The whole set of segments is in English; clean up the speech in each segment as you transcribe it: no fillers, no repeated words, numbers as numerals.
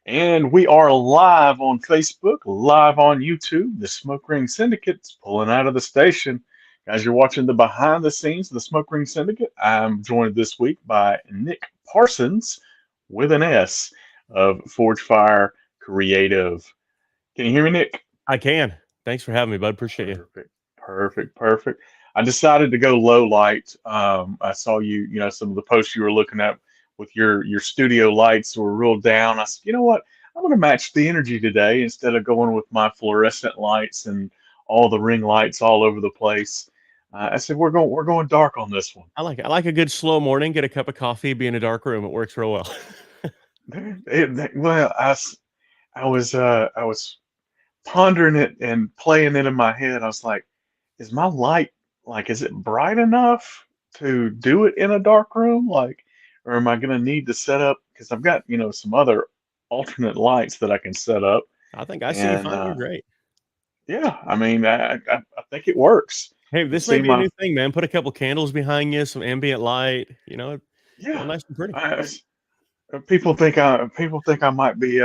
And we are live on Facebook, live on YouTube. The Smoke Ring Syndicate's pulling out of the station. Guys, you're watching the behind the scenes of the Smoke Ring Syndicate. I'm joined this week by Nick Parsons with an S of Forgefire Creative. Can you hear me, Nick? I can. Thanks for having me, bud. Appreciate you. Perfect, perfect. I decided to go low light. I saw some of the posts you were looking at with your studio lights were real down. I said, you know what? I'm going to match the energy today instead of going with my fluorescent lights and all the ring lights all over the place. I said we're going dark on this one. I like a good slow morning. Get a cup of coffee, be in a dark room. It works real well. Well, I was pondering it and playing it in my head. I was like, is my light is it bright enough to do it in a dark room? Or am I going to need to set up because I've got, some other alternate lights that I can set up. I think I see you And fine. You're great. yeah, I mean, I think it works. Hey, You this may see be a my new thing, man. Put a couple candles behind you, some ambient light. Real yeah. nice and pretty. I, people think I might be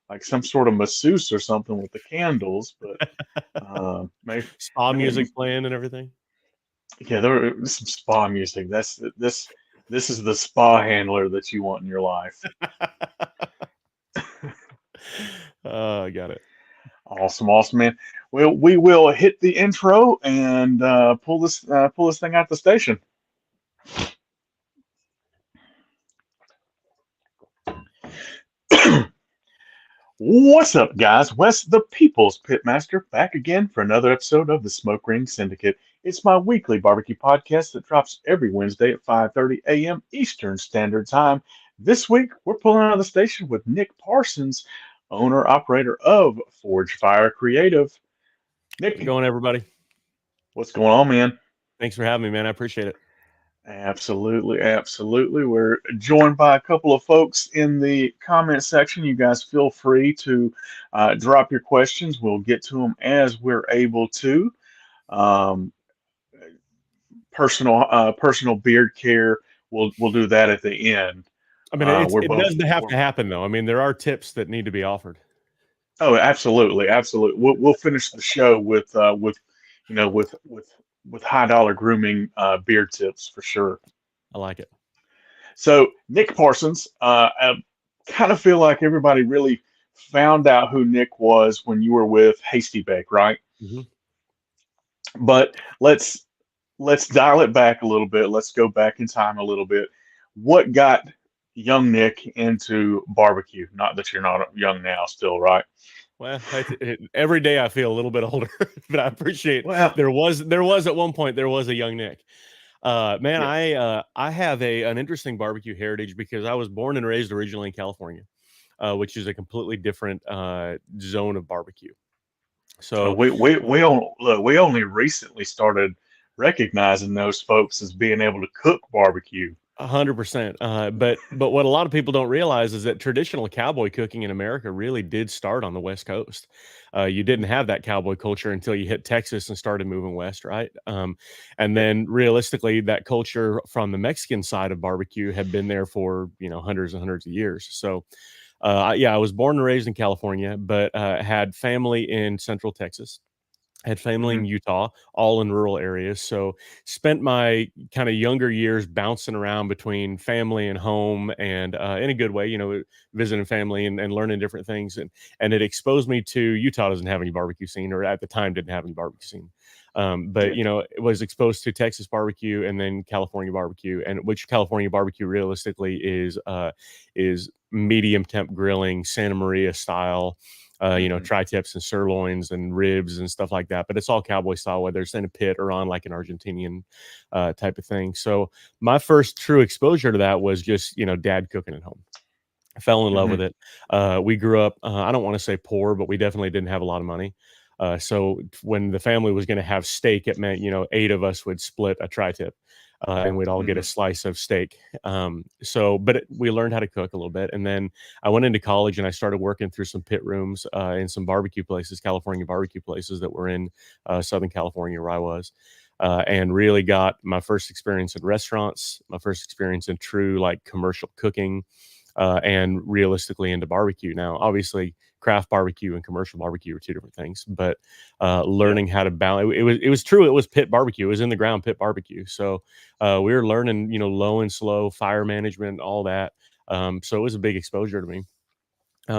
like some sort of masseuse or something with the candles, but maybe Spa maybe music playing and everything. yeah, there is some spa music. This is the spa handler that you want in your life. I got it. Awesome, man. Well, we will hit the intro and pull this thing out the station. What's up, guys? Wes, the People's Pitmaster, back again for another episode of the Smoke Ring Syndicate. It's my weekly barbecue podcast that drops every Wednesday at 5:30 a.m. Eastern Standard Time. This week, we're pulling out of the station with Nick Parsons, owner operator of Forgefire Creative. How's it Nick, going, everybody? what's going on, man? Thanks for having me, man. I appreciate it. Absolutely. We're joined by a couple of folks in the comment section. You guys feel free to drop your questions. We'll get to them as we're able to. Um, personal beard care. We'll do that at the end. I mean, it doesn't have to happen, though. I mean, there are tips that need to be offered. Oh, absolutely. We'll finish the show with high dollar grooming beard tips for sure. I like it. So Nick Parsons, I kind of feel like everybody really found out who Nick was when you were with Hasty Bake, right? hmm But let's dial it back a little bit. Let's go back in time a little bit. What got young Nick into barbecue? Not that you're not young now, still, right? Well, every day I feel a little bit older, but I appreciate Well, there was at one point there was a young Nick. Man, yeah. I have an interesting barbecue heritage because I was born and raised originally in California, which is a completely different zone of barbecue. So We only recently started recognizing those folks as being able to cook barbecue. 100%. But what a lot of people don't realize is that traditional cowboy cooking in America really did start on the West Coast. You didn't have that cowboy culture until you hit Texas and started moving west, right? And Yeah. then realistically, that culture from the Mexican side of barbecue had been there for hundreds and hundreds of years. So yeah, I was born and raised in California, but had family in Central Texas. Had family hmm in Utah, all in rural areas. So spent my kind of younger years bouncing around between family and home, and in a good way, visiting family and learning different things. And it exposed me to Utah doesn't have any barbecue scene, or at the time didn't have any barbecue scene. But Yeah. it was exposed to Texas barbecue and then California barbecue, and which California barbecue realistically is medium temp grilling, Santa Maria style, hmm tri-tips and sirloins and ribs and stuff like that. But it's all cowboy style, whether it's in a pit or on like an Argentinian type of thing. So my first true exposure to that was just, dad cooking at home. I fell in love hmm with it. We grew up, I don't want to say poor, but we definitely didn't have a lot of money. So when the family was going to have steak, it meant, 8 of us would split a tri-tip. And we'd all get a hmm slice of steak. But we learned how to cook a little bit. And then I went into college and I started working through some pit rooms in some barbecue places, California barbecue places that were in Southern California where I was. and really got my first experience in restaurants, my first experience in true like commercial cooking, and realistically into barbecue. Now, obviously, craft barbecue and commercial barbecue are two different things, but Yeah. learning how to balance it was true. It was pit barbecue. It was in the ground pit barbecue. So we were learning, low and slow fire management, all that. So it was a big exposure to me.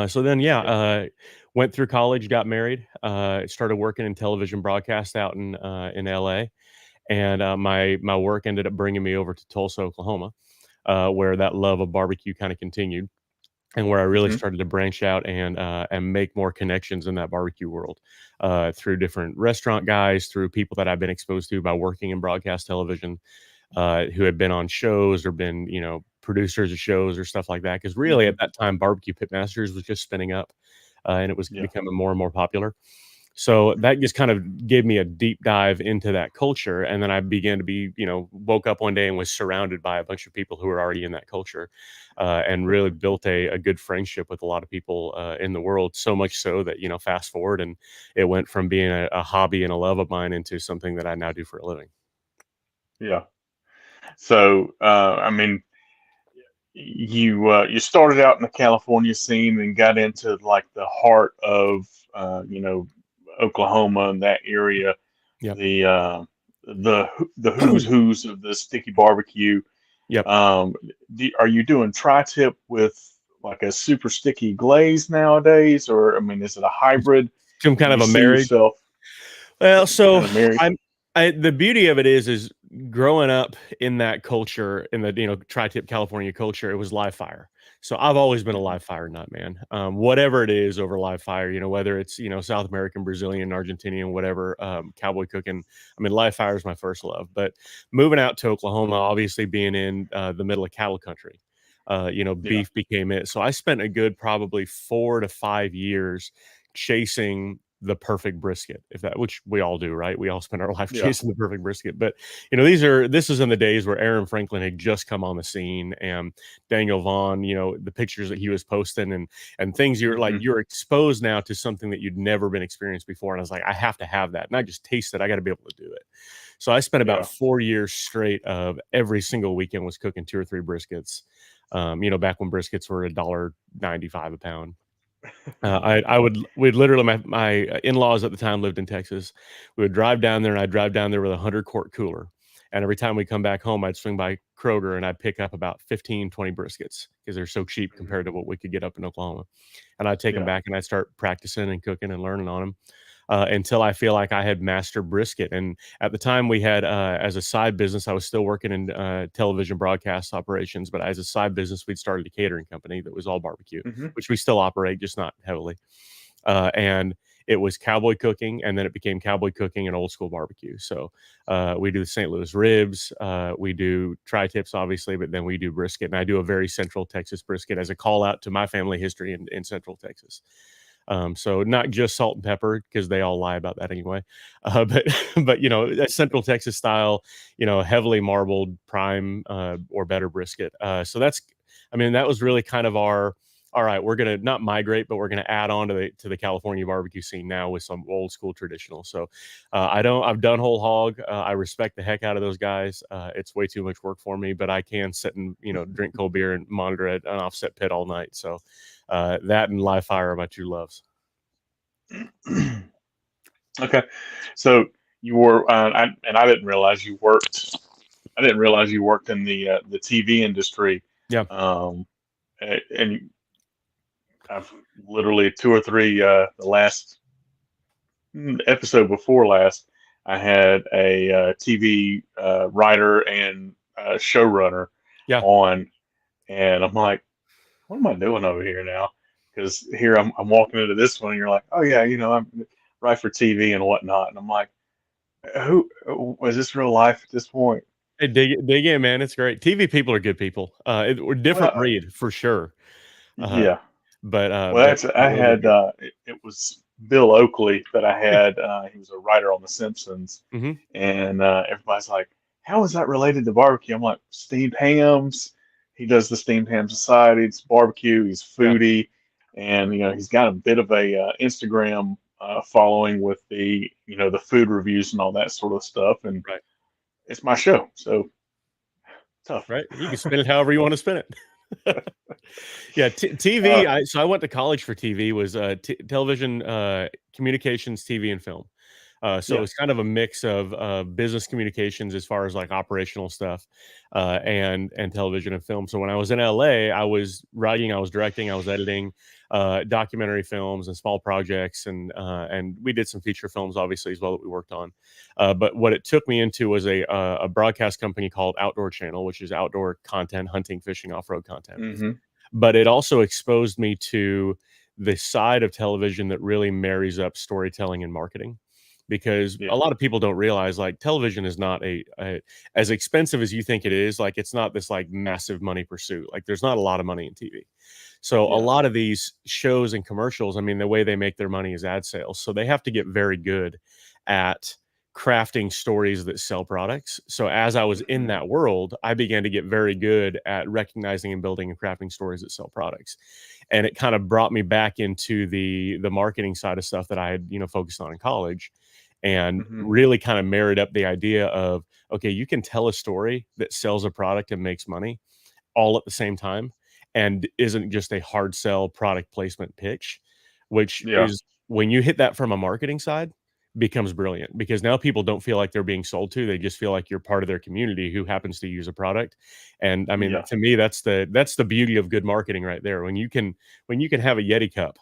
So then, yeah, Yeah. went through college, got married, started working in television broadcast out in LA, and my work ended up bringing me over to Tulsa, Oklahoma, where that love of barbecue kind of continued, and where I really Hmm. started to branch out and make more connections in that barbecue world, through different restaurant guys, through people that I've been exposed to by working in broadcast television, who had been on shows or been, producers of shows or stuff like that. Because really, Hmm. at that time, Barbecue Pitmasters was just spinning up, and it was Yeah. becoming more and more popular. So that just kind of gave me a deep dive into that culture. And then I began to be, woke up one day and was surrounded by a bunch of people who were already in that culture, and really built a good friendship with a lot of people in the world. So much so that, fast forward, and it went from being a hobby and a love of mine into something that I now do for a living. Yeah. So, I mean, you started out in the California scene and got into like the heart of Oklahoma and that area, Yep. the uh, the who's of the sticky barbecue. Yep. Um, are you doing tri-tip with like a super sticky glaze nowadays, or I mean, is it a hybrid? Some Do kind you of a see marriage. yourself Well, so kind of married? I'm the beauty of it is growing up in that culture, in the, tri-tip California culture, it was live fire. So I've always been a Hmm. live fire nut, man. Whatever it is over live fire, whether it's, South American, Brazilian, Argentinian, whatever, cowboy cooking. I mean, live fire is my first love. But moving out to Oklahoma, obviously being in the middle of cattle country, Yeah, beef became it. So I spent a good probably 4 to 5 years chasing the perfect brisket, if that, which we all do, right? We all spend our life yeah. chasing the perfect brisket. But this is in the days where Aaron Franklin had just come on the scene, and Daniel Vaughn, the pictures that he was posting, and things, you're like, Hmm. you're exposed now to something that you'd never been experienced before. And I was like, I have to have that. Not just taste it, I got to be able to do it. So I spent about Yeah. 4 years straight of every single weekend was cooking 2 or 3 briskets. Back when briskets were $1.95 a pound. We'd literally, my in-laws at the time lived in Texas. We would drive down there, and I'd drive down there with a 100 quart cooler. And every time we come back home, I'd swing by Kroger and I'd pick up about 15, 20 briskets because they're so cheap Hmm. compared to what we could get up in Oklahoma. And I'd take them Yeah. back and I'd start practicing and cooking and learning on them, until I feel like I had mastered brisket. And at the time, we had, as a side business, I was still working in television broadcast operations, but as a side business, we'd started a catering company that was all barbecue, Hmm. which we still operate, just not heavily. And it was cowboy cooking, and then it became cowboy cooking and old school barbecue. So we do the St. Louis ribs, we do tri-tips, obviously, but then we do brisket, and I do a very Central Texas brisket as a call out to my family history in Central Texas. So not just salt and pepper, because they all lie about that anyway. But but that Central Texas style, heavily marbled prime, or better brisket. So I mean, that was really kind of our, all right, we're gonna not migrate, but we're gonna add on to the California barbecue scene now with some old school traditional. So I've done whole hog. I respect the heck out of those guys. It's way too much work for me, but I can sit and drink cold beer and monitor an offset pit all night. So that and live fire are my two loves. Okay. So you were, and I didn't realize you worked. I didn't realize you worked in the TV industry. Yeah. Um, and I've literally two or three the last episode before last, I had a TV writer and showrunner Yeah. on, and I'm like, what am I doing over here now? Because here I'm walking into this one, and you're like, oh yeah, I'm right for TV and whatnot, and I'm like, who was this real life at this point? Hey, dig in, man. It's great. TV people are good people. We're different Well, breed for sure. Uh, yeah. Well, but that's I really good had people. it was Bill Oakley that I had. He was a writer on The Simpsons, Hmm. and everybody's like, "How is that related to barbecue?" I'm like, "Steamed hams." He does the Steamed Ham Society. It's barbecue. He's Yeah. foodie, and he's got a bit of a Instagram following with the the food reviews and all that sort of stuff. And Right. it's my show. So tough. Right? You can spin it however you want to spin it. Yeah, Uh, TV. So I went to college for TV. Was television, communications, TV, and film. So yeah. it's kind of a mix of business communications as far as like operational stuff, and television and film. So when I was in LA, I was writing, I was directing, I was editing documentary films and small projects, and we did some feature films, obviously, as well, that we worked on. But what it took me into was a broadcast company called Outdoor Channel, which is outdoor content, hunting, fishing, off road content. Hmm. But it also exposed me to the side of television that really marries up storytelling and marketing, because Yeah. a lot of people don't realize, like, television is not as expensive as you think it is. Like, it's not this like massive money pursuit. Like, there's not a lot of money in TV. So a Yeah. lot of these shows and commercials, I mean, the way they make their money is ad sales. So they have to get very good at crafting stories that sell products. So as I was in Hmm. that world, I began to get very good at recognizing and building and crafting stories that sell products. And it kind of brought me back into the marketing side of stuff that I had, focused on in college, and Hmm. really kind of married up the idea of, okay, you can tell a story that sells a product and makes money all at the same time, and isn't just a hard sell product placement pitch, which Yeah. is, when you hit that from a marketing side, becomes brilliant, because now people don't feel like they're being sold to. They just feel like you're part of their community who happens to use a product. And I mean, Yeah. to me, that's the beauty of good marketing right there. When you can have a Yeti cup.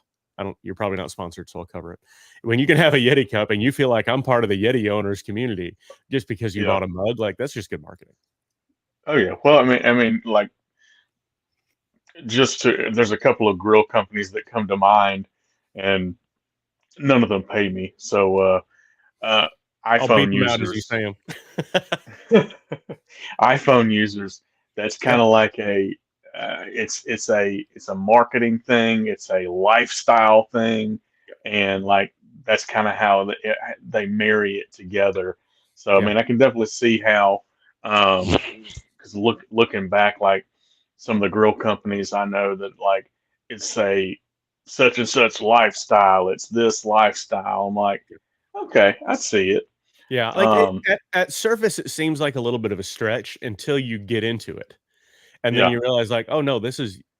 You're probably not sponsored, so I'll cover it. When you can have a Yeti cup and you feel like I'm part of the Yeti owners community just because you Yeah. bought a mug, like, that's just good marketing. Oh yeah. Well, I mean, like there's a couple of grill companies that come to mind, and none of them pay me. So uh, I'll beat iPhone them out as you users, say them. iPhone users. That's Yeah. kind of like it's a marketing thing. It's a lifestyle thing, and like that's kind of how they marry it together. So I Yeah. mean, I can definitely see how, because looking back, like some of the grill companies I know that like it's a such and such lifestyle. It's this lifestyle. I'm like, okay, I see it. Yeah, like, Um, at surface, it seems like a little bit of a stretch until you get into it, and then yeah, you realize, like, "Oh, no,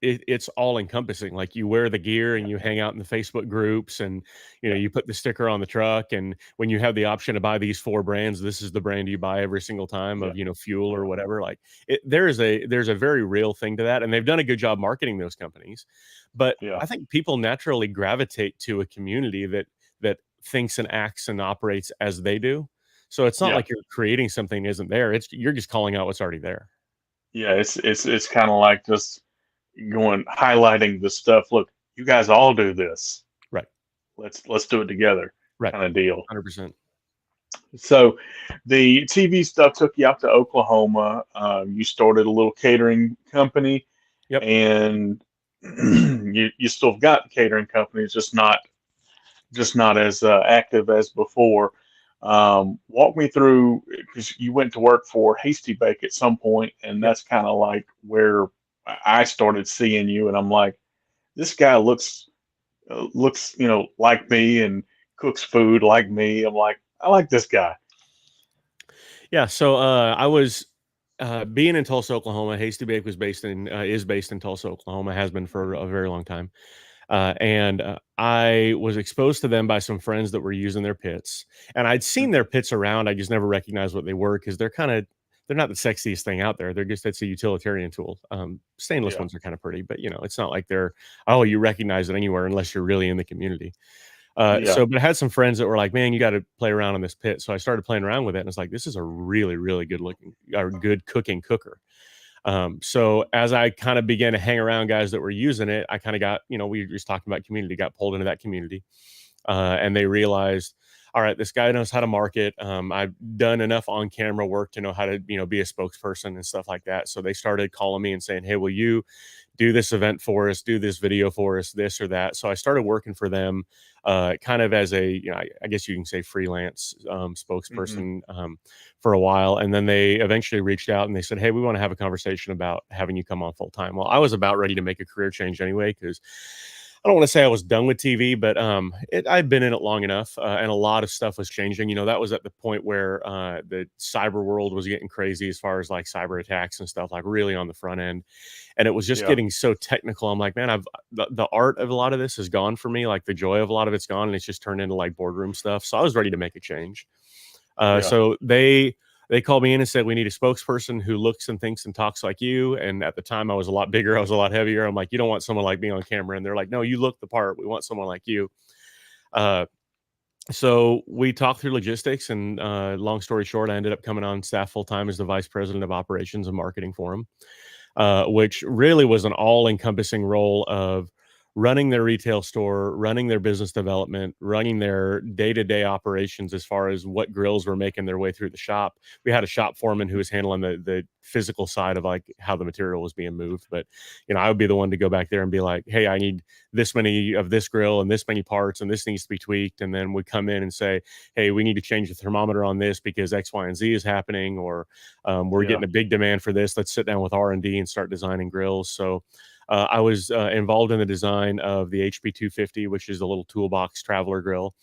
it's all encompassing." Like, you wear the gear and yeah, you hang out in the Facebook groups, and, yeah, you put the sticker on the truck, and when you have the option to buy these 4 brands, this is the brand you buy every single time yeah, of, fuel yeah, or whatever. Like, there's a very real thing to that, and they've done a good job marketing those companies. But yeah, I think people naturally gravitate to a community that thinks and acts and operates as they do. So it's not yeah. like you're creating something that isn't there. You're just calling out what's already there. Yeah, it's kind of like just going highlighting the stuff. Look, you guys all do this. Right. Let's do it together, Right. kind of deal. 100%. So, the TV stuff took you out to Oklahoma. You started a little catering company, Yep. and you still got the catering company. It's just not as active as before. Walk me through, because you went to work for Hasty Bake at some point, and Yep. that's kind of like where I started seeing you, and I'm like, this guy looks like me and cooks food like me. I'm like, I like this guy. Yeah. So I was being in Tulsa, Oklahoma. Hasty Bake is based in Tulsa, Oklahoma. Has been for a very long time. And I was exposed to them by some friends that were using their pits, and I'd seen Mhm. their pits around. I just never recognized what they were, because they're not the sexiest thing out there. It's a utilitarian tool. Stainless Yeah, ones are kind of pretty, but it's not like oh, you recognize it anywhere unless you're really in the community. yeah, But I had some friends that were like, "Man, you got to play around on this pit." So I started playing around with it, and it's like, this is a really, really good looking, or good cooking cooker. So as I kind of began to hang around guys that were using it, I kind of got, we were just talking about community, got pulled into that community, and they realized, all right, this guy knows how to market. I've done enough on camera work to know how to, be a spokesperson and stuff like that. So they started calling me and saying, "Hey, will you do this event for us, do this video for us, this or that?" So I started working for them, kind of as a, I guess you can say, freelance hmm, spokesperson, for a while. And then they eventually reached out and they said, "Hey, we want to have a conversation about having you come on full time." Well, I was about ready to make a career change anyway, because I don't want to say I was done with TV, but I'd been in it long enough, and a lot of stuff was changing. That was at the point where the cyber world was getting crazy as far as like cyber attacks and stuff, like really on the front end, and it was just Yeah. getting so technical. I'm like, man, the art of a lot of this is gone for me. Like the joy of a lot of it's gone, and it's just turned into like boardroom stuff. So I was ready to make a change. Yeah. So they called me in and said, we need a spokesperson who looks and thinks and talks like you. And at the time I was a lot bigger. I was a lot heavier. I'm like, you don't want someone like me on camera. And they're like, no, you look the part. We want someone like you. Uh, so we talked through logistics, and long story short, I ended up coming on staff full time as the vice president of operations and marketing for them, which really was an all encompassing role of running their retail store, running their business development, running their day to day operations as far as what grills were making their way through the shop. We had a shop foreman who was handling the physical side of like how the material was being moved. But, I would be the one to go back there and be like, hey, I need this many of this grill and this many parts, and this needs to be tweaked. And then we come in and say, hey, we need to change the thermometer on this because X, Y, and Z is happening, or we're Yeah. getting a big demand for this. Let's sit down with R&D and start designing grills. So I was involved in the design of the HP 250, which is a little toolbox traveler grill.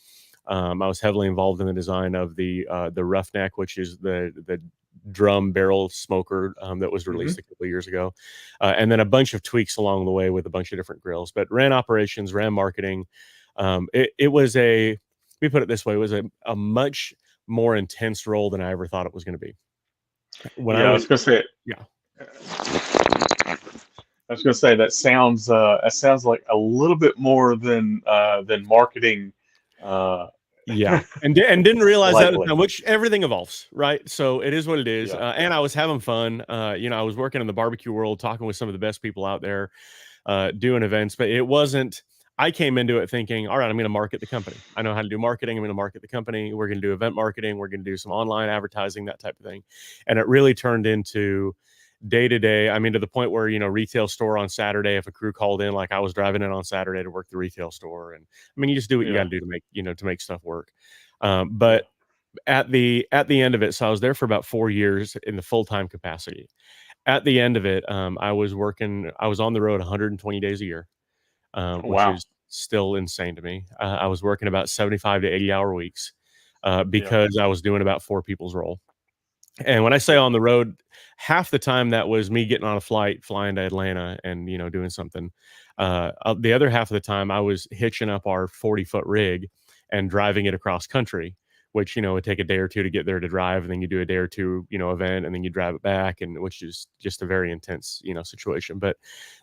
I was heavily involved in the design of the Roughneck, which is the drum barrel smoker that was released Hmm. a couple of years ago, and then a bunch of tweaks along the way with a bunch of different grills. But ran operations, ran marketing. It was we put it this way, it was a much more intense role than I ever thought it was going to be. When I Yeah. I was went, gonna say. yeah, I was gonna say that sounds like a little bit more than marketing. Uh, yeah, and didn't realize that at the Lightly. time, which everything evolves, right? So it is what it is. Yeah. And I was having fun. I was working in the barbecue world, talking with some of the best people out there, doing events, but it wasn't. I came into it thinking, all right, I'm going to market the company. I know how to do marketing. I'm going to market the company. We're going to do event marketing. We're going to do some online advertising, that type of thing. And it really turned into day to day. I mean, to the point where, retail store on Saturday, if a crew called in, like I was driving in on Saturday to work the retail store. And I mean, you just do what you got Yeah. to do to make stuff work. Yeah. But at the end of it, so I was there for about 4 years in the full time capacity. At the end of it, I was working. I was on the road 120 days a year, which Wow. is still insane to me. I was working about 75 to 80 hour weeks Yeah. because I was doing about four people's role. And when I say Yeah. on the road, half the time that was me getting on a flight, flying to Atlanta and, doing something. The other half of the time I was hitching up our 40-foot rig and driving it across country, which, would take a day or two to get there to drive. And then you do a day or two, event, and then you drive it back, and which is just a very intense, situation. But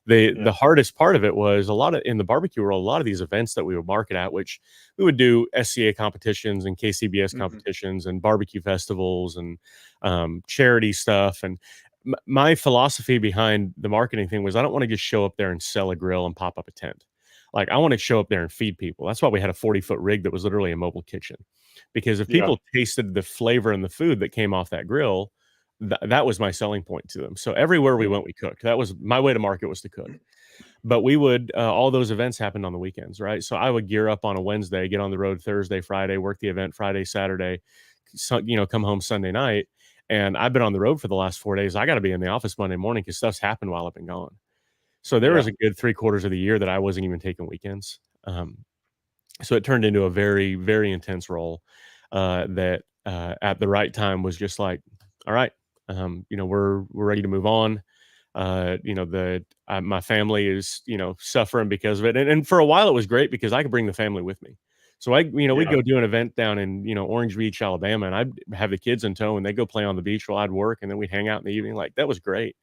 the Yeah. hardest part of it was a lot of in the barbecue world, a lot of these events that we would market at, which we would do SCA competitions and KCBS Hmm. competitions and barbecue festivals and charity stuff. And my philosophy behind the marketing thing was I don't want to just show up there and sell a grill and pop up a tent. Like I want to show up there and feed people. That's why we had a 40-foot rig that was literally a mobile kitchen. Because if Yeah. people tasted the flavor and the food that came off that grill, that was my selling point to them. So everywhere we Yeah. went, we cooked. That was my way to market, was to cook. But we would all those events happened on the weekends, right? So I would gear up on a Wednesday, get on the road Thursday, Friday, work the event Friday, Saturday, come home Sunday night. And I've been on the road for the last 4 days. I got to be in the office Monday morning because stuff's happened while I've been gone. So there was Yeah. a good 3 quarters of the year that I wasn't even taking weekends. So it turned into a very, very intense role that at the right time was just like, all right, we're ready to move on. My family is suffering because of it, and for a while it was great because I could bring the family with me. So we'd Yeah. go do an event down in Orange Beach, Alabama, and I'd have the kids in tow, and they go play on the beach while I'd work, and then we'd hang out in the evening. Like that was great,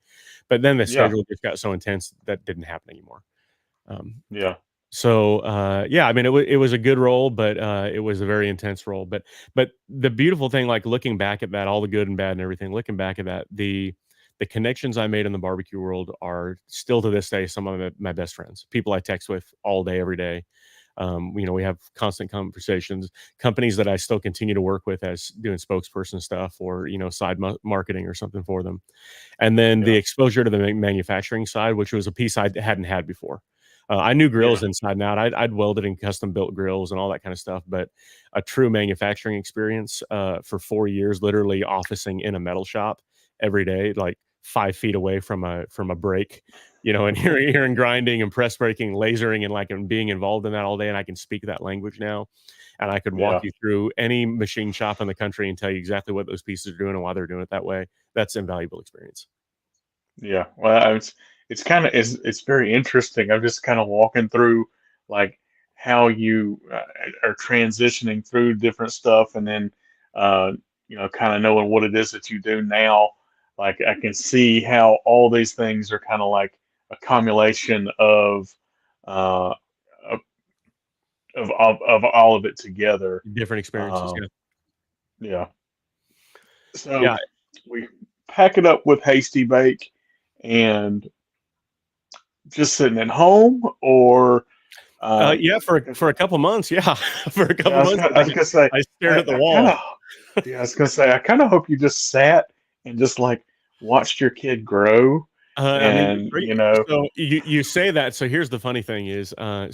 but then the Yeah. schedule just got so intense that didn't happen anymore. Um, Yeah. so yeah, I mean it was a good role, but it was a very intense role. But the beautiful thing, like looking back at that, all the good and bad and everything, looking back at that, the connections I made in the barbecue world are still to this day some of my best friends, people I text with all day, every day. We have constant conversations, companies that I still continue to work with as doing spokesperson stuff or, side marketing or something for them. And then the Yeah. exposure to the manufacturing side, which was a piece I hadn't had before. I knew grills Yeah. inside and out. I'd welded and custom built grills and all that kind of stuff, but a true manufacturing experience for 4 years, literally officing in a metal shop every day, like 5 feet away from a break, and hearing grinding and press breaking, lasering, and being involved in that all day. And I can speak that language now, and I could walk Yeah. you through any machine shop in the country and tell you exactly what those pieces are doing and why they're doing it that way. That's invaluable experience. Yeah. Well, it's kind of it's very interesting. I'm just kind of walking through like how you are transitioning through different stuff, and then uh, kind of knowing what it is that you do now. Like I can see how all these things are kind of like a cumulation uh, of of all of it together. Different experiences. Um, Yeah. yeah. So Yeah. we pack it up with Hasty Bake and just sitting at home, or Yeah, for a couple months, yeah, for a yeah, couple months, I was gonna say, I stared at the I kind wall. of, yeah, I was gonna say, I kind of hope you just sat and just like watched your kid grow, I mean, and so you say that. So here's the funny thing is, my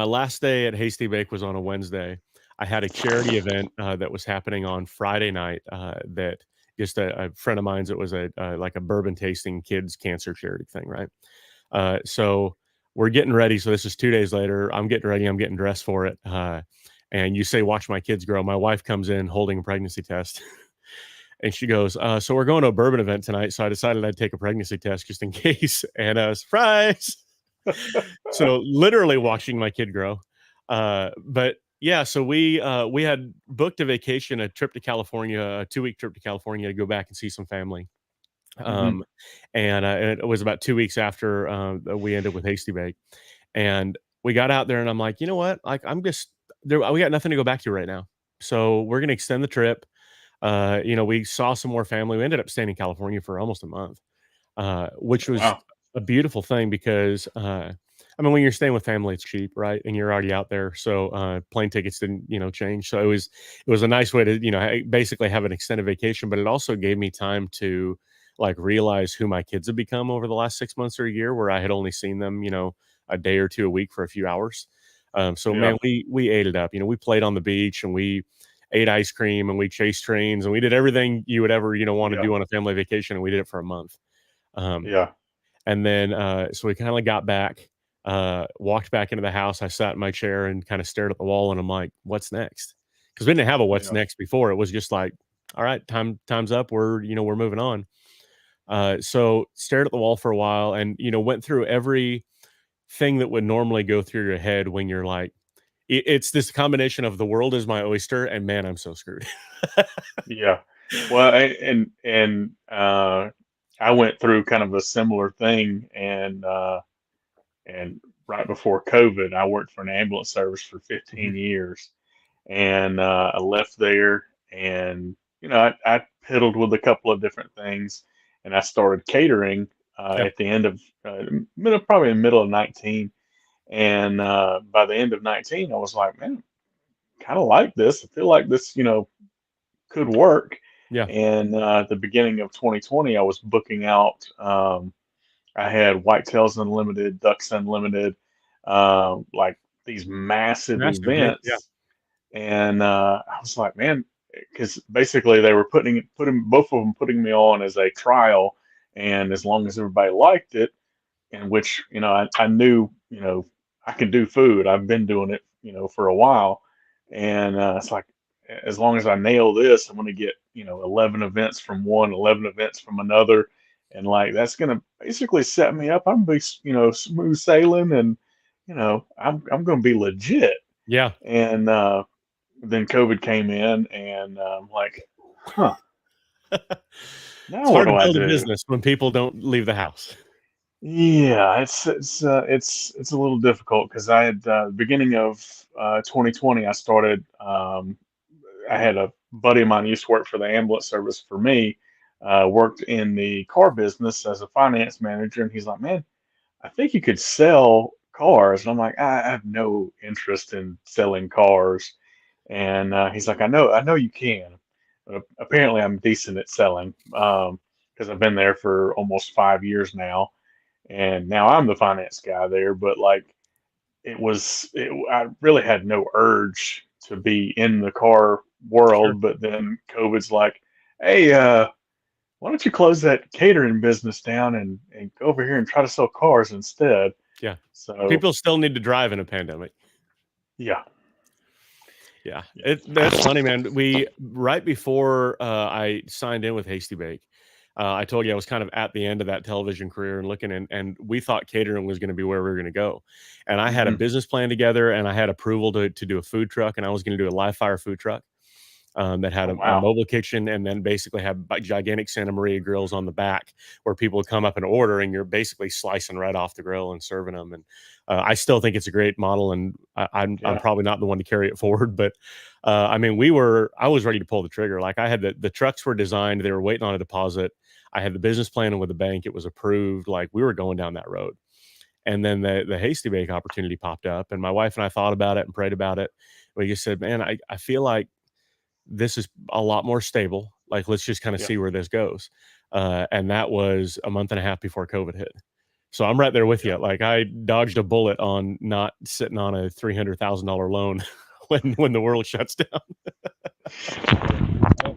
last day at Hasty Bake was on a Wednesday. I had a charity event that was happening on Friday night. That just a friend of mine's. It was a like a bourbon tasting kids cancer charity thing, right? So we're getting ready. So this is 2 days later. I'm getting ready. I'm getting dressed for it. And you say, "Watch my kids grow." My wife comes in holding a pregnancy test. And she goes, "So we're going to a bourbon event tonight. So I decided I'd take a pregnancy test just in case." And surprise! So literally watching my kid grow. But yeah, so we had booked a vacation, a trip to California, a 2 week trip to California to go back and see some family. hmm Um, and it was about 2 weeks after we ended with Hasty Bake, and we got out there, and I'm like, you know what? Like, I'm just there. We got nothing to go back to right now, so we're gonna extend the trip. We saw some more family. We ended up staying in California for almost a month, which was wow, a beautiful thing because, I mean, when you're staying with family, it's cheap, right? And you're already out there, so plane tickets didn't, change. So it was a nice way to, basically have an extended vacation, but it also gave me time to like realize who my kids have become over the last 6 months or a year, where I had only seen them, a day or two a week for a few hours. So yeah, man, we ate it up. We played on the beach and we ate ice cream and we chased trains and we did everything you would ever want to yeah, do on a family vacation, and we did it for a month. Um, yeah, and then so we kind of got back, walked back into the house. I sat in my chair and kind of stared at the wall, and I'm like, "What's next?" Because we didn't have a "What's yeah, next" before. It was just like, "All right, time's up. We're moving on." So stared at the wall for a while, and went through every thing that would normally go through your head when you're like, it's this combination of the world is my oyster and man, I'm so screwed. yeah. Well, and I went through kind of a similar thing, and right before COVID, I worked for an ambulance service for Mhm. 15 years, and I left there, and I piddled with a couple of different things, and I started catering Yeah. at the end of probably in the middle of 19, and by the end of 19, I was like, man, kind of like this. I feel like this, could work. Yeah. And at the beginning of 2020, I was booking out. I had Whitetails Unlimited, Ducks Unlimited, like these massive Massive gig. Yeah. events, and I was like, man, because basically they were putting both of them putting me on as a trial, and as long as everybody liked it, in which I knew I could do food. I've been doing it for a while, and it's like as long as I nail this, I'm going to get 11 events from one, 11 events from another, and like that's going to basically set me up. I'm gonna be smooth sailing, and I'm going to be legit. Yeah. And then COVID came in, and I'm like, huh, It's now what hard do to I build a do? business when people don't leave the house. Yeah, it's a little difficult because I had beginning of 2020, I started. I had a buddy of mine who used to work for the ambulance service for me, worked in the car business as a finance manager, and he's like, "Man, I think you could sell cars." And I'm like, "I have no interest in selling cars." And he's like, I know you can. Apparently, I'm decent at selling because I've been there for almost 5 years now, and now I'm the finance guy there. But like, I really had no urge to be in the car Sure. world. But then COVID's like, hey, why don't you close that catering business down and go over here and try to sell cars instead? Yeah. So People still need to drive in a pandemic. yeah, Yeah, yeah. that's funny, man. We right before I signed in with Hasty Bake, I told you I was kind of at the end of that television career and looking, and we thought catering was going to be where we were going to go. And I had a Hmm. business plan together, and I had approval to do a food truck, and I was going to do a live fire food truck that had Oh a wow. mobile kitchen and then basically have gigantic Santa Maria grills on the back where people would come up and order, and you're basically slicing right off the grill and serving them. And I still think it's a great model, and I'm Yeah. probably not the one to carry it forward, but I mean, I was ready to pull the trigger. Like I had the trucks were designed, they were waiting on a deposit. I had the business plan with the bank, it was approved. Like we were going down that road. And then the Hasty Bake opportunity popped up, and my wife and I thought about it and prayed about it. We just said, man, I feel like this is a lot more stable. Like, let's just kind of Yeah. see where this goes. And that was a month and a half before COVID hit. So I'm right there with Yeah. you. Like I dodged a bullet on not sitting on a $300,000 loan when the world shuts down.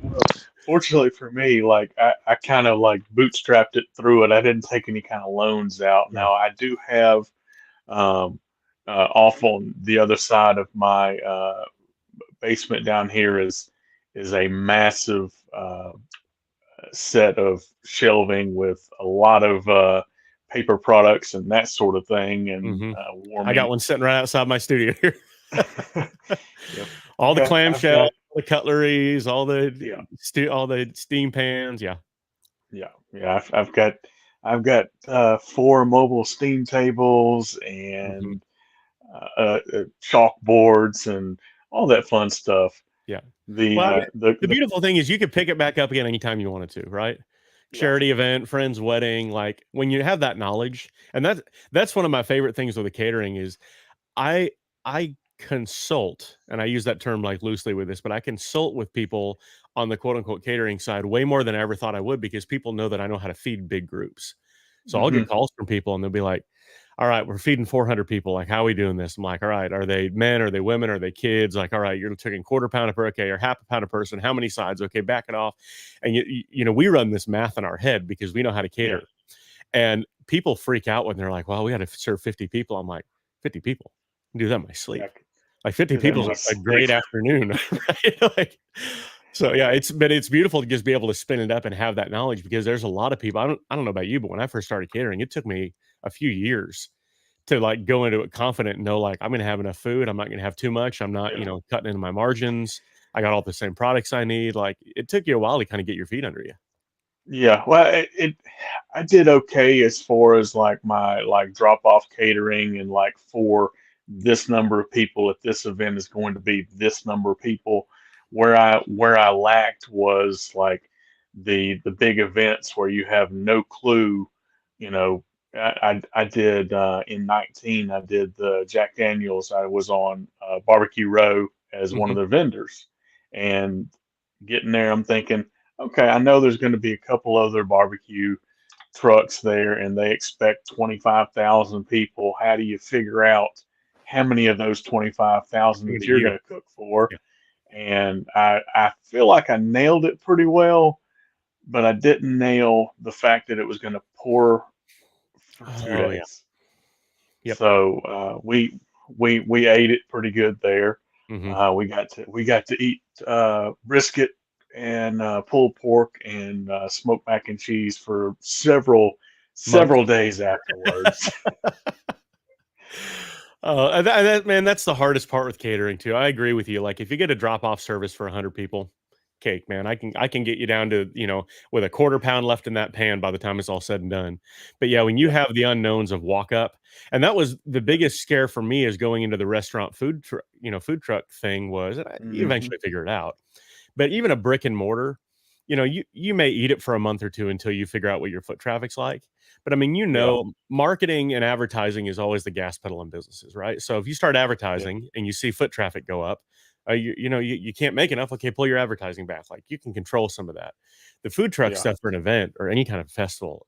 Well, fortunately for me, like I kind of like bootstrapped it through it. I didn't take any kind of loans out. Yeah. Now I do have um, off on the other side of my basement down here is a massive set of shelving with a lot of paper products and that sort of thing, and Hmm. I got warming. one sitting right outside my studio here. Yep. All the I've clamshells, got all the cutleries, yeah, all the steam pans. Yeah. yeah. I've got four mobile steam tables Hmm. and chalkboards and all that fun stuff. Yeah. The Well, I uh, mean, the the the beautiful thing is you could pick it back up again anytime you wanted to, right? yeah. Charity event, friend's wedding, like when you have that knowledge, and that's one of my favorite things with the catering is I I consult, and I use that term like loosely with this, but I consult with people on the quote unquote catering side way more than I ever thought I would because people know that I know how to feed big groups. So I'll Hmm. get calls from people and they'll be like, all right, we're feeding 400 people. Like, how are we doing this? I'm like, all right, are they men? Are they women? Are they kids? Like, all right, you're taking quarter pound per okay, or half a pound a person. How many sides? Okay, back it off. And we run this math in our head because we know how to Yeah. cater. And people freak out when they're like, well, we got to serve 50 people. I'm like, 50 people? I can do that in my Yeah. sleep. Like 50 Do that in people my is a sleep. great afternoon, right? Like, so yeah, it's beautiful to just be able to spin it up and have that knowledge because there's a lot of people. I don't know about you, but when I first started catering, it took me a few years to like go into it confident and know like I'm gonna have enough food. I'm not gonna have too much. I'm not, Yeah. cutting into my margins. I got all the same products I need. Like it took you a while to kind of get your feet under you. Yeah. Well, I did okay as far as like my like drop off catering and like for this number of people at this event is going to be this number of people. Where I lacked was like the big events where you have no clue, you know. I did in 19. I did the Jack Daniels. I was on Barbecue Row as one of Mhm. the vendors, and getting there, I'm thinking, okay, I know there's going to be a couple other barbecue trucks there and they expect 25,000 people. How do you figure out how many of those 25,000 Gonna that be you're you. going to cook for? Yeah. And I feel like I nailed it pretty well, but I didn't nail the fact that it was going to pour for two Oh yeah. days. Yep. So we ate it pretty good there. Hmm. We got to eat brisket and pulled pork and smoked mac and cheese for several Months. several days afterwards. Man, that's the hardest part with catering too. I agree with you. Like if you get a drop off service for 100 people, cake, man, I can get you down to with a quarter pound left in that pan by the time it's all said and done. But yeah, when you Yeah, have the unknowns of walk up, and that was the yeah, biggest scare for me is going into the restaurant food truck thing was, and you hmm, eventually figure it out. But even a brick and mortar, you may eat it for a month or two until you figure out what your foot traffic's like. But I mean, yeah, marketing and advertising is always the gas pedal in businesses, right? So if you start yeah, advertising and you see foot traffic go up, you can't make enough. Okay, pull your advertising back. Like you can control some of that. The food truck yeah, stuff for an event or any kind of festival.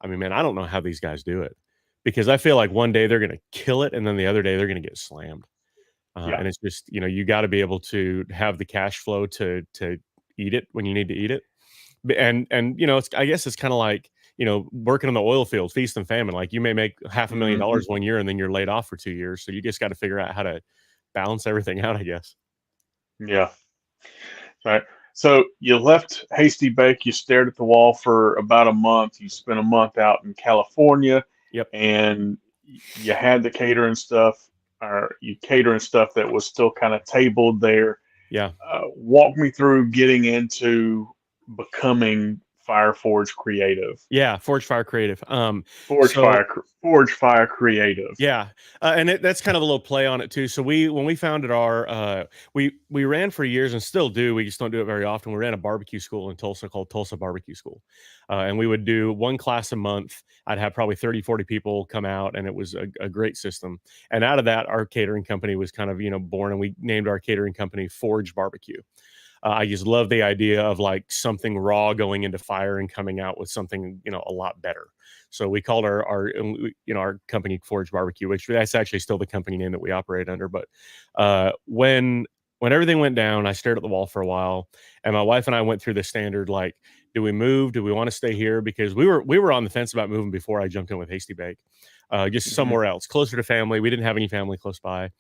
I mean, man, I don't know how these guys do it because I feel like one day they're going to kill it and then the other day they're going to get slammed. yeah, And it's just you got to be able to have the cash flow to eat it when you need to eat it. And it's, I guess it's kind of like, working on the oil field, feast and famine. Like, you may make Hmm. $500,000 one year and then you're laid off for 2 years. So you just got to figure out how to balance everything out, I guess. Yeah. Right. So you left Hasty Bake. You stared at the wall for about a month. You spent a month out in California, Yep. and you had the catering stuff, or you catering stuff that was still kind of tabled there. Yeah. Walk me through getting into becoming Fireforge Creative. Yeah. Forgefire Creative. Forge So Fire, Forge Fire Creative. yeah, and that's kind of a little play on it too. So when we founded we ran for years and still do. We just don't do it very often. We ran a barbecue school in Tulsa called Tulsa Barbecue School, and we would do one class a month. I'd have probably 30, 40 people come out, and it was a great system. And out of that, our catering company was kind of born, and we named our catering company Forge Barbecue. I just love the idea of like something raw going into fire and coming out with something a lot better. So we called our company Forge Barbecue, which that's actually still the company name that we operate under. But when everything went down, I stared at the wall for a while, and my wife and I went through the standard like, do we move? Do we want to stay here? Because we were on the fence about moving before I jumped in with Hasty Bake, just Hmm. somewhere else, closer to family. We didn't have any family close by,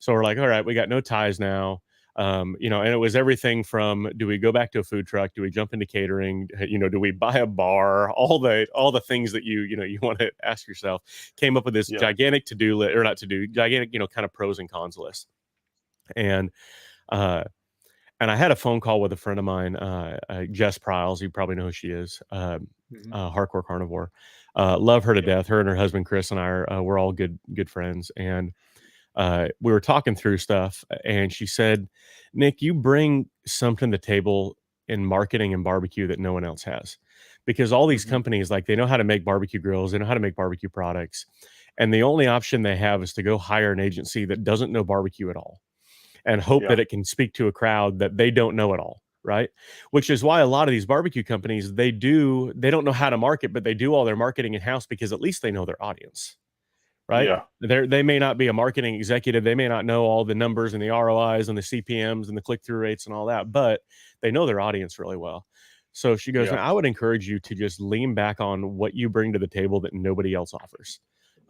so we're like, all right, we got no ties now. And it was everything from, do we go back to a food truck? Do we jump into catering? Do we buy a bar? All the things that you want to ask yourself. Came up with this Yeah. gigantic to-do list, or not to-do, gigantic, kind of pros and cons list. And uh and I had a phone call with a friend of mine, Jess Pryles. You probably know who she is. Hmm. Hardcore carnivore. Love her to Yeah. death. Her and her husband Chris and I we're all good friends. And we were talking through stuff, and she said, Nick, you bring something to the table in marketing and barbecue that no one else has. Because all these Hmm. companies, like, they know how to make barbecue grills, they know how to make barbecue products. And the only option they have is to go hire an agency that doesn't know barbecue at all and hope Yeah. that it can speak to a crowd that they don't know at all. Right. Which is why a lot of these barbecue companies, they don't know how to market, but they do all their marketing in house because at least they know their audience, right? Yeah. They may not be a marketing executive. They may not know all the numbers and the ROIs and the CPMs and the click-through rates and all that, but they know their audience really well. So she goes, Yeah. "Man, I would encourage you to just lean back on what you bring to the table that nobody else offers."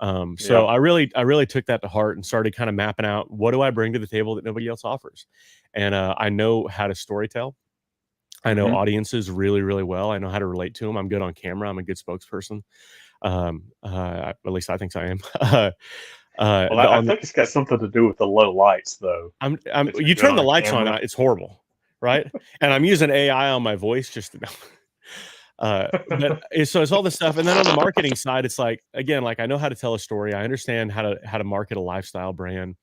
So Yeah. I really took that to heart and started kind of mapping out, what do I bring to the table that nobody else offers? And I know how to storytell. I know Hmm. audiences really, really well. I know how to relate to them. I'm good on camera. I'm a good spokesperson. At least I think I am. Well, I On the, think it's got something to do with the low lights, though, I'm that you're you good turn the on lights on, camera. it's horrible, right? And I'm using AI on my voice just to, but so it's all this stuff. And then on the marketing side, it's like, again, like, I know how to tell a story. I understand how to market a lifestyle brand,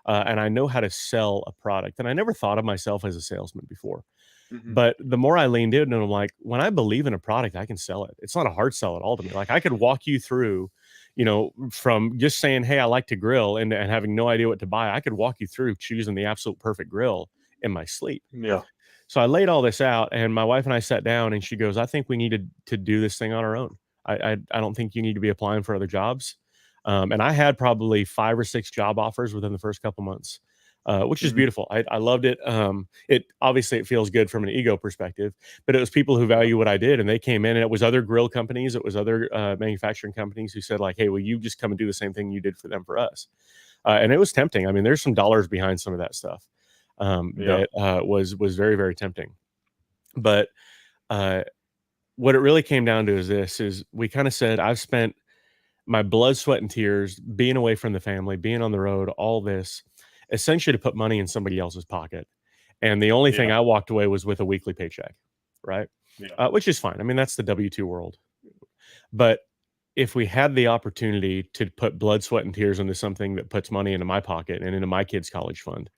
and I know how to sell a product. And I never thought of myself as a salesman before. Hmm. But the more I leaned in, and I'm like, when I believe in a product, I can sell it. It's not a hard sell at all to me. Like, I could walk you through, from just saying, "Hey, I like to grill," and having no idea what to buy. I could walk you through choosing the absolute perfect grill in my sleep. Yeah. So I laid all this out, and my wife and I sat down, and she goes, "I think we needed to do this thing on our own. I don't think you need to be applying for other jobs." And I had probably 5 or 6 job offers within the first couple months, which is Hmm. beautiful. I loved it. It obviously it feels good from an ego perspective, but it was people who Yeah. value what I did, and they came in, and it was other grill companies, it was other manufacturing companies who said like, "Hey, will you just come and do the same thing you did for them for us?" And it was tempting. I mean, there's some dollars behind some of that stuff, Yeah. that was very, very tempting. But uh, what it really came down to is this: is we kind of said, I've spent my blood, sweat, and tears being away from the family, being on the road, all this, essentially to put money in somebody else's pocket. And the only thing Yeah. I walked away was with a weekly paycheck, right? Yeah. Which is fine. I mean, that's the W-2 world. But if we had the opportunity to put blood, sweat, and tears into something that puts money into my pocket and into my kids' college fund,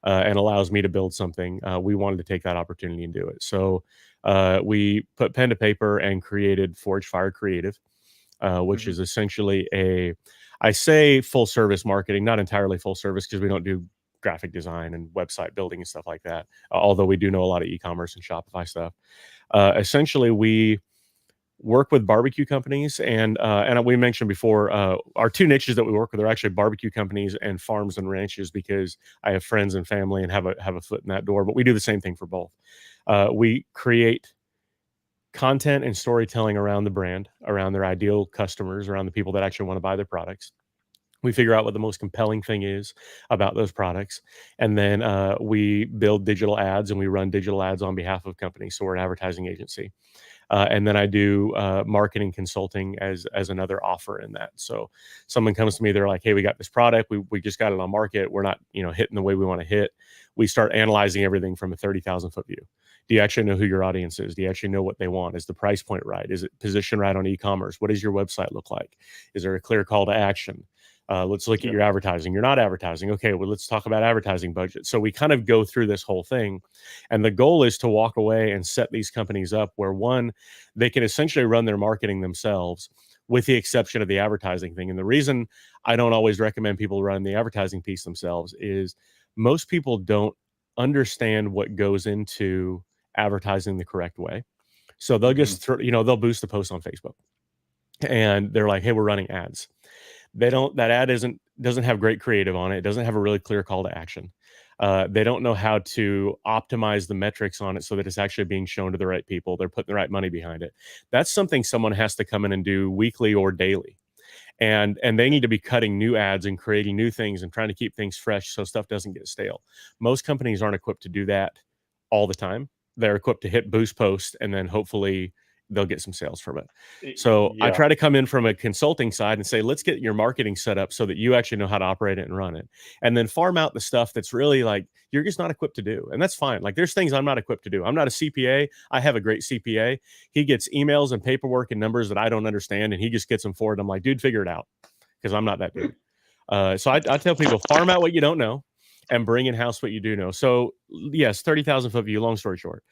and allows me to build something, we wanted to take that opportunity and do it. So we put pen to paper and created Forgefire Creative, which Hmm. is essentially I say full service marketing, not entirely full service because we don't do graphic design and website building and stuff like that. Although we do know a lot of e-commerce and Shopify stuff. Essentially, we work with barbecue companies, and we mentioned before, our two niches that we work with are actually barbecue companies and farms and ranches, because I have friends and family and have a foot in that door. But we do the same thing for both. We create content and storytelling around the brand, around their ideal customers, around the people that actually want to buy their products. We figure out what the most compelling thing is about those products, and then we build digital ads and we run digital ads on behalf of companies. So we're an advertising agency. And then I do marketing consulting as another offer in that. So someone comes to me, they're like, "Hey, we got this product. We just got it on market. We're not hitting the way we want to hit." We start analyzing everything from a 30,000 foot view. Do you actually know who your audience is? Do you actually know what they want? Is the price point right? Is it positioned right on e-commerce? What does your website look like? Is there a clear call to action? Let's look at Yeah. your advertising. You're not advertising. Okay, well, let's talk about advertising budget. So we kind of go through this whole thing. And the goal is to walk away and set these companies up where, one, they can essentially run their marketing themselves, with the exception of the advertising thing. And the reason I don't always recommend people run the advertising piece themselves is most people don't understand what goes into advertising the correct way. So they'll Hmm. just they'll boost the post on Facebook and they're like, "Hey, we're running ads." That ad doesn't have great creative on it. It doesn't have a really clear call to action. They don't know how to optimize the metrics on it so that it's actually being shown to the right people. They're putting the right money behind it. That's something someone has to come in and do weekly or daily. And they need to be cutting new ads and creating new things and trying to keep things fresh so stuff doesn't get stale. Most companies aren't equipped to do that all the time. They're equipped to hit boost post and then hopefully they'll get some sales from it. So I Yeah. try to come in from a consulting side and say, let's get your marketing set up so that you actually know how to operate it and run it. And then farm out the stuff that's really like you're just not equipped to do. And that's fine. Like there's things I'm not equipped to do. I'm not a CPA. I have a great CPA. He gets emails and paperwork and numbers that I don't understand, and he just gets them forward. I'm like, dude, figure it out, because I'm not that dude. So I tell people, farm out what you don't know and bring in house what you do know. So yes, 30,000 foot view. Long story short,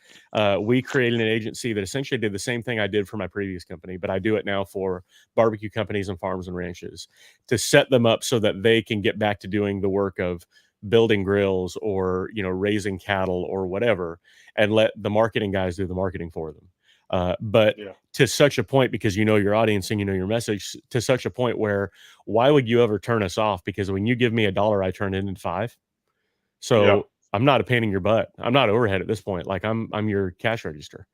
we created an agency that essentially did the same thing I did for my previous company, but I do it now for barbecue companies and farms and ranches to set them up so that they can get back to doing the work of building grills or raising cattle or whatever, and let the marketing guys do the marketing for them. But Yeah. to such a point, because you know your audience and you know your message, to such a point where why would you ever turn us off? Because when you give me $1, I turn it into 5. Yeah. So I'm not a pain in your butt. I'm not overhead at this point. Like I'm your cash register.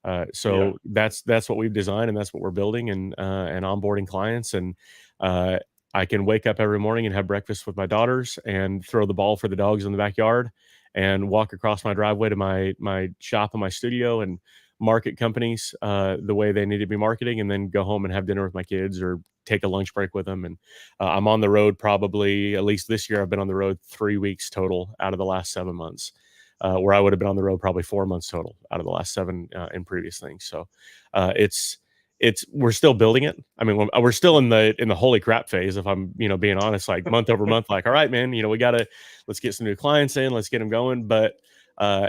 Yeah. So that's what we've designed and that's what we're building and onboarding clients. And uh, I can wake up every morning and have breakfast with my daughters and throw the ball for the dogs in the backyard and walk across my driveway to my shop and my studio and market companies the way they need to be marketing, and then go home and have dinner with my kids or take a lunch break with them. And I'm on the road probably, at least this year, I've been on the road 3 weeks total out of the last 7 months. Where I would have been on the road probably 4 months total out of the last 7 in previous things. So it's we're still building it. I mean, we're still in the holy crap phase, if I'm being honest. Like month over month, like, all right, man, let's get some new clients in, let's get them going. But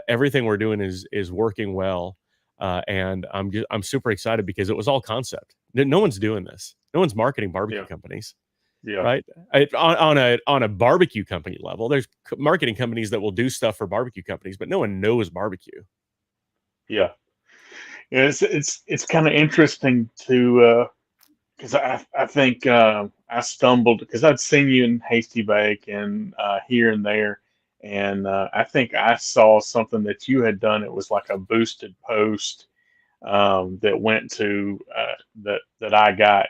everything we're doing is working well, and I'm super excited because it was all concept. No one's doing this. No one's marketing barbecue Yeah. companies, Yeah. right? On a barbecue company level, there's marketing companies that will do stuff for barbecue companies, but no one knows barbecue. Yeah. Yeah, it's kind of interesting to because I think I stumbled because I'd seen you in Hasty Bake and here and there, and I think I saw something that you had done. It was like a boosted post that went to that I got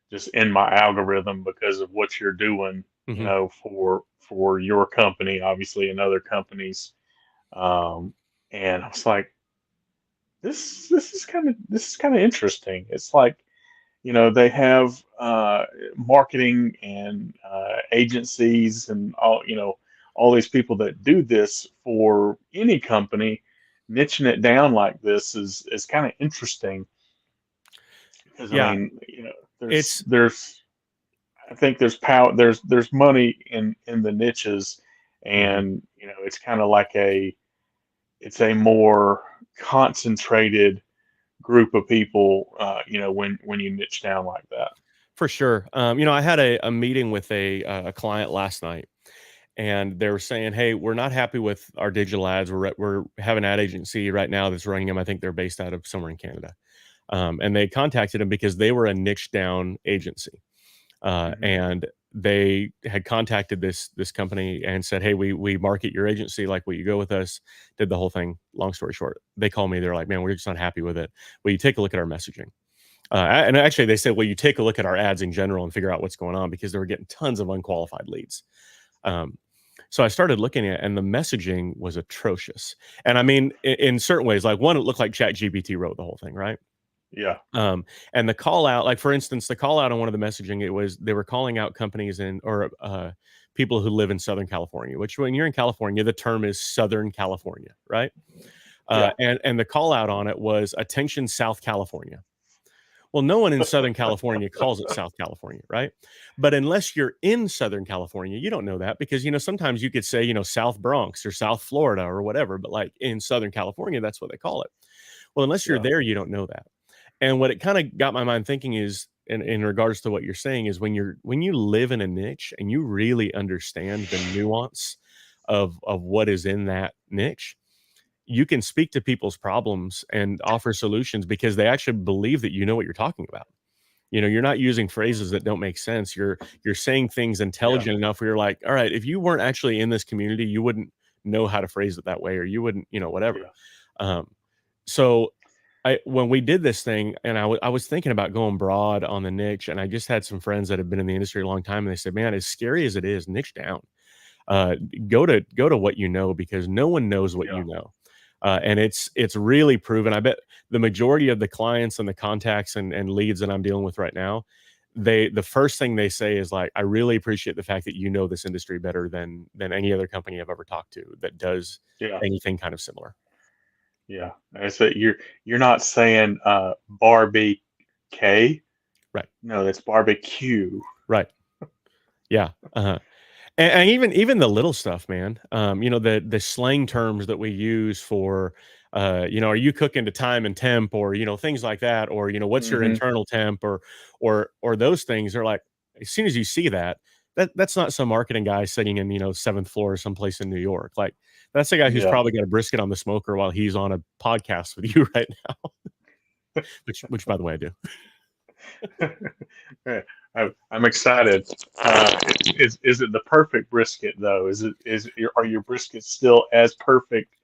just in my algorithm because of what you're doing, Hmm. for your company, obviously, and other companies. Um, and I was like, this is kind of interesting. It's like, they have marketing and agencies and all these people that do this for any company. Niching it down like this is kind of interesting because I Yeah, mean, it's there's I think there's power, there's money in the niches, mhm. and it's kind of like it's a more concentrated group of people, when you niche down like that. For sure. I had a meeting with a client last night, and they were saying, "Hey, we're not happy with our digital ads. We have an ad agency right now that's running them. I think they're based out of somewhere in Canada." And they contacted him because they were a niche down agency, Hmm. and they had contacted this company and said, "Hey, we market your agency. Like, will you go with us?" Did the whole thing. Long story short, they call me. They're like, "Man, we're just not happy with it. Will you take a look at our messaging?" And actually, they said, "Well, you take a look at our ads in general and figure out what's going on," because they were getting tons of unqualified leads. Um, so I started looking at it, and the messaging was atrocious. And I mean, in certain ways, like one, it looked like ChatGPT wrote the whole thing, right? Yeah. And the call out, like for instance, the call out on one of the messaging, it was they were calling out companies or people who live in Southern California. Which when you're in California, the term is Southern California, right? Yeah. And the call out on it was attention South California. Well, no one in Southern California calls it South California, right? But unless you're in Southern California, you don't know that because, sometimes you could say, South Bronx or South Florida or whatever, but like in Southern California, that's what they call it. Well, unless you're Yeah. there, you don't know that. And what it kind of got my mind thinking is, in regards to what you're saying, is when you live in a niche and you really understand the nuance of what is in that niche, you can speak to people's problems and offer solutions because they actually believe that you know what you're talking about. You're not using phrases that don't make sense. You're saying things Yeah. intelligent enough where you're like, all right, if you weren't actually in this community, you wouldn't know how to phrase it that way, or you wouldn't, whatever. Yeah. Um, so when we did this thing, and I was thinking about going broad on the niche, and I just had some friends that have been in the industry a long time, and they said, "Man, as scary as it is, niche down. Uh, go to what you know because no one knows what Yeah. you know." And it's really proven. I bet the majority of the clients and the contacts and leads that I'm dealing with right now, the first thing they say is like, "I really appreciate the fact that you know this industry better than any other company I've ever talked to that does Yeah. anything kind of similar." Yeah. I said you're not saying Barbie K. Right. No, that's barbecue. Right. Yeah. Uh-huh. And even the little stuff, man. The slang terms that we use for, are you cooking to time and temp, or things like that, or what's your Hmm. internal temp, or those things are like, as soon as you see that, that's not some marketing guy sitting in seventh floor or someplace in New York. Like that's the guy who's Yeah. probably got a brisket on the smoker while he's on a podcast with you right now. Which by the way I do. Yeah, I'm excited. Is it the perfect brisket though? Are your briskets still as perfect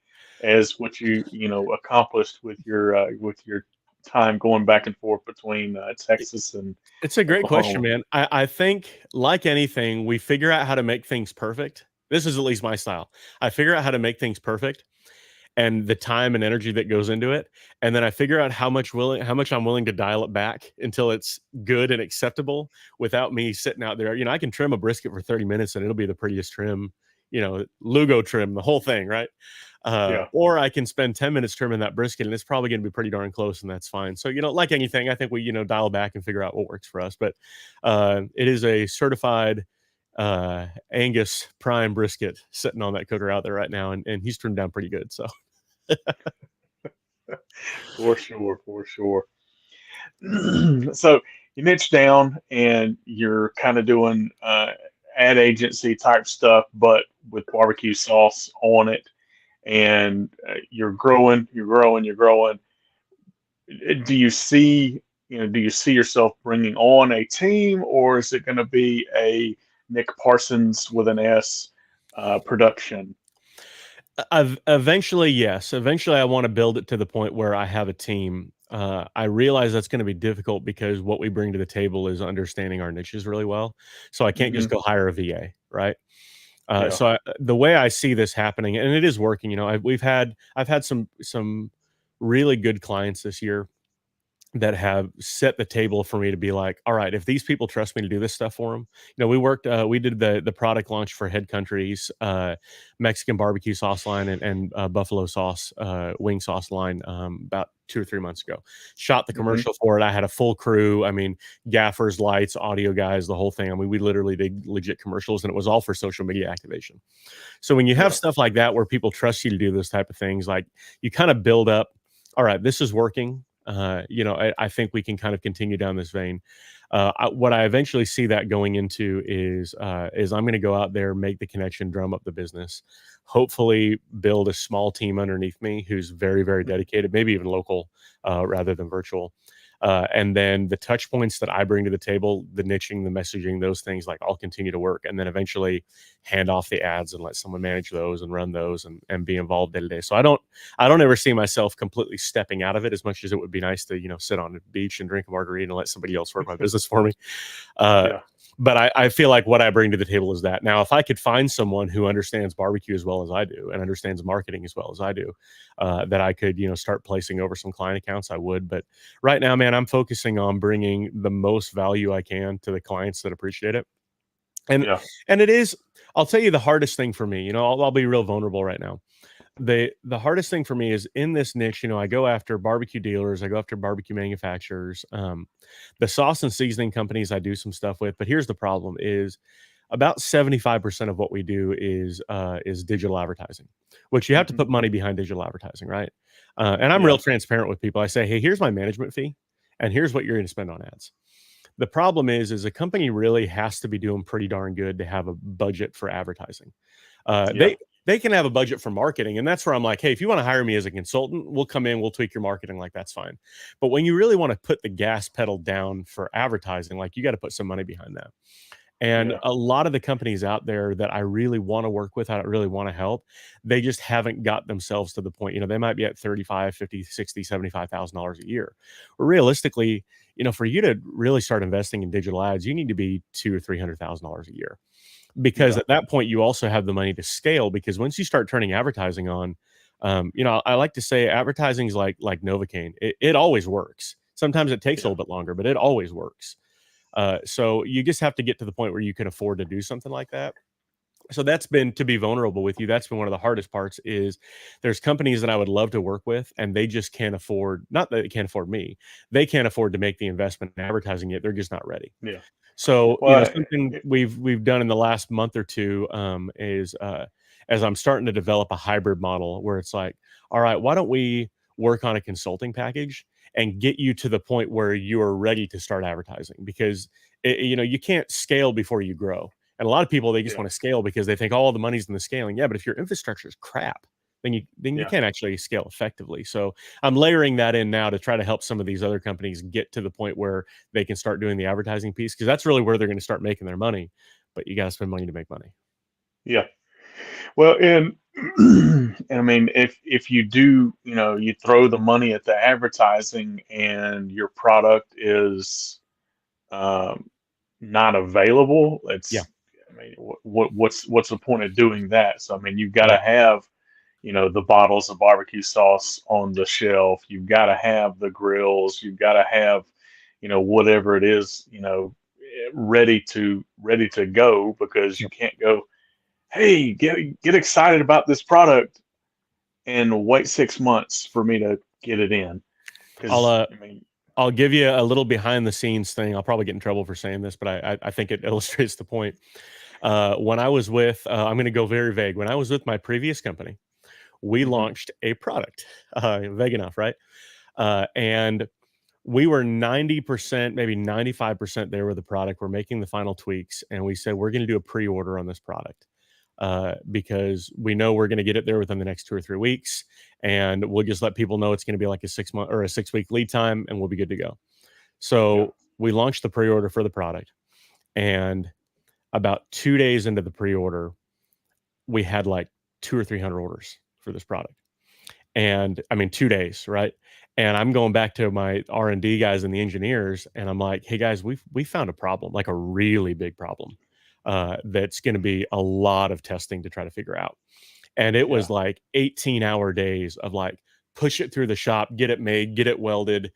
as what you accomplished with your time going back and forth between Texas and It's a great question, Oklahoma? man. I think, like anything, we figure out how to make things perfect. This is at least my style. I figure out how to make things perfect and the time and energy that goes into it, and then I figure out how much I'm willing to dial it back until it's good and acceptable without me sitting out there. I can trim a brisket for 30 minutes and it'll be the prettiest trim, Lugo trim, the whole thing, right? Yeah, Or I can spend 10 minutes trimming that brisket and it's probably going to be pretty darn close, and that's fine. So, like anything, I think we, dial back and figure out what works for us. But it is a certified Angus prime brisket sitting on that cooker out there right now, and he's trimmed down pretty good. So, for sure, for sure. So you niche down and you're kind of doing ad agency type stuff, but with barbecue sauce on it, and you're growing, you're growing, you're growing. Do you see yourself bringing on a team, or is it going to be a Nick Parsons with an S production? eventually, yes. Eventually, I want to build it to the point where I have a team. I realize that's going to be difficult because what we bring to the table is understanding our niches really well. So I can't just Hmm. go hire a VA, right? Yeah. The way I see this happening, and it is working. I've had some really good clients this year that have set the table for me to be like, all right, if these people trust me to do this stuff for them, we did the product launch for Head Country's Mexican barbecue sauce line and buffalo sauce wing sauce line about 2 or 3 months ago. Shot the Hmm. commercial for it. I had a full crew. I mean, gaffers, lights, audio guys, the whole thing. I mean, we literally did legit commercials, and it was all for social media activation. So when you have Yeah. stuff like that where people trust you to do those type of things, like you kind of build up, all right, this is working. I think we can kind of continue down this vein. What I eventually see that going into is I'm going to go out there, make the connection, drum up the business, hopefully build a small team underneath me who's very, very dedicated, maybe even local rather than virtual. And then the touch points that I bring to the table, the niching, the messaging, those things, like, I'll continue to work, and then eventually hand off the ads and let someone manage those and run those and be involved day to day. So I don't ever see myself completely stepping out of it, as much as it would be nice to, sit on the beach and drink a margarita and let somebody else work my business for me. Uh, Yeah. but I feel like what I bring to the table is that. Now, if I could find someone who understands barbecue as well as I do and understands marketing as well as I do, that I could, start placing over some client accounts, I would. But right now, man, I'm focusing on bringing the most value I can to the clients that appreciate it. And Yeah. and it is, I'll tell you the hardest thing for me, I'll be real vulnerable right now. The hardest thing for me is in this niche, I go after barbecue dealers, I go after barbecue manufacturers, the sauce and seasoning companies I do some stuff with. But here's the problem: is about 75% of what we do is digital advertising, which you have to Hmm. put money behind digital advertising, right? And I'm Yeah. real transparent with people. I say, hey, here's my management fee, and here's what you're going to spend on ads. The problem is a company really has to be doing pretty darn good to have a budget for advertising. Uh, Yeah. they they can have a budget for marketing, and that's where I'm like, hey, if you want to hire me as a consultant, we'll come in, we'll tweak your marketing, like, that's fine. But when you really want to put the gas pedal down for advertising, like, you got to put some money behind that. And Yeah. a lot of the companies out there that I really want to work with, I really want to help, they just haven't got themselves to the point, they might be at 35, 50, 60, $75,000 a year. Or realistically, for you to really start investing in digital ads, you need to be two or $300,000 a year, because Yeah. at that point you also have the money to scale. Because once you start turning advertising on, I like to say advertising is like Novocaine. It always works. Sometimes it takes a Yeah. little bit longer, but it always works. So you just have to get to the point where you can afford to do something like that. So that's been, to be vulnerable with you, that's been one of the hardest parts. Is there's companies that I would love to work with, and they just can't afford, not that they can't afford me, they can't afford to make the investment in advertising yet. They're just not ready. Yeah. So, Well, something we've done in the last month or two, is, as I'm starting to develop a hybrid model where it's like, all right, why don't we work on a consulting package and get you to the point where you are ready to start advertising? Because you can't scale before you grow. And a lot of people, they just yeah. want to scale because they think all the money's in the scaling. Yeah, but if your infrastructure is crap, then you Yeah. can't actually scale effectively. So I'm layering that in now to try to help some of these other companies get to the point where they can start doing the advertising piece, because that's really where they're going to start making their money. But you got to spend money to make money. Yeah. Well, and and I mean, if you do, you throw the money at the advertising and your product is um, not available, Yeah, I mean, what's the point of doing that? So I mean, you've got to right. have, the bottles of barbecue sauce on the shelf. You've got to have the grills. You've got to have, whatever it is, ready to go, because you Yep. can't go, hey, get excited about this product and wait 6 months for me to get it in. I'll Because uh I mean, I'll give you a little behind the scenes thing. I'll probably get in trouble for saying this, but I think it illustrates the point. When I was with, I'm going to go very vague. When I was with my previous company, we hmm launched a product, vague enough, right? And we were 90%, maybe 95% there with the product. We're making the final tweaks, and we said we're going to do a pre-order on this product, because we know we're going to get it there within the next 2 or 3 weeks, and we'll just let people know it's going to be like a 6 month or a 6 week lead time, and we'll be good to go. yeah, So we launched the pre-order for the product, and about 2 days into the pre-order, we had like 2 or 300 orders for this product. And I mean, 2 days, right? And I'm going back to my R&D guys and the engineers, and I'm like, hey guys, we found a problem, like a really big problem, that's going to be a lot of testing to try to figure out. And it yeah, was like 18-hour days of like, push it through the shop, get it made, get it welded,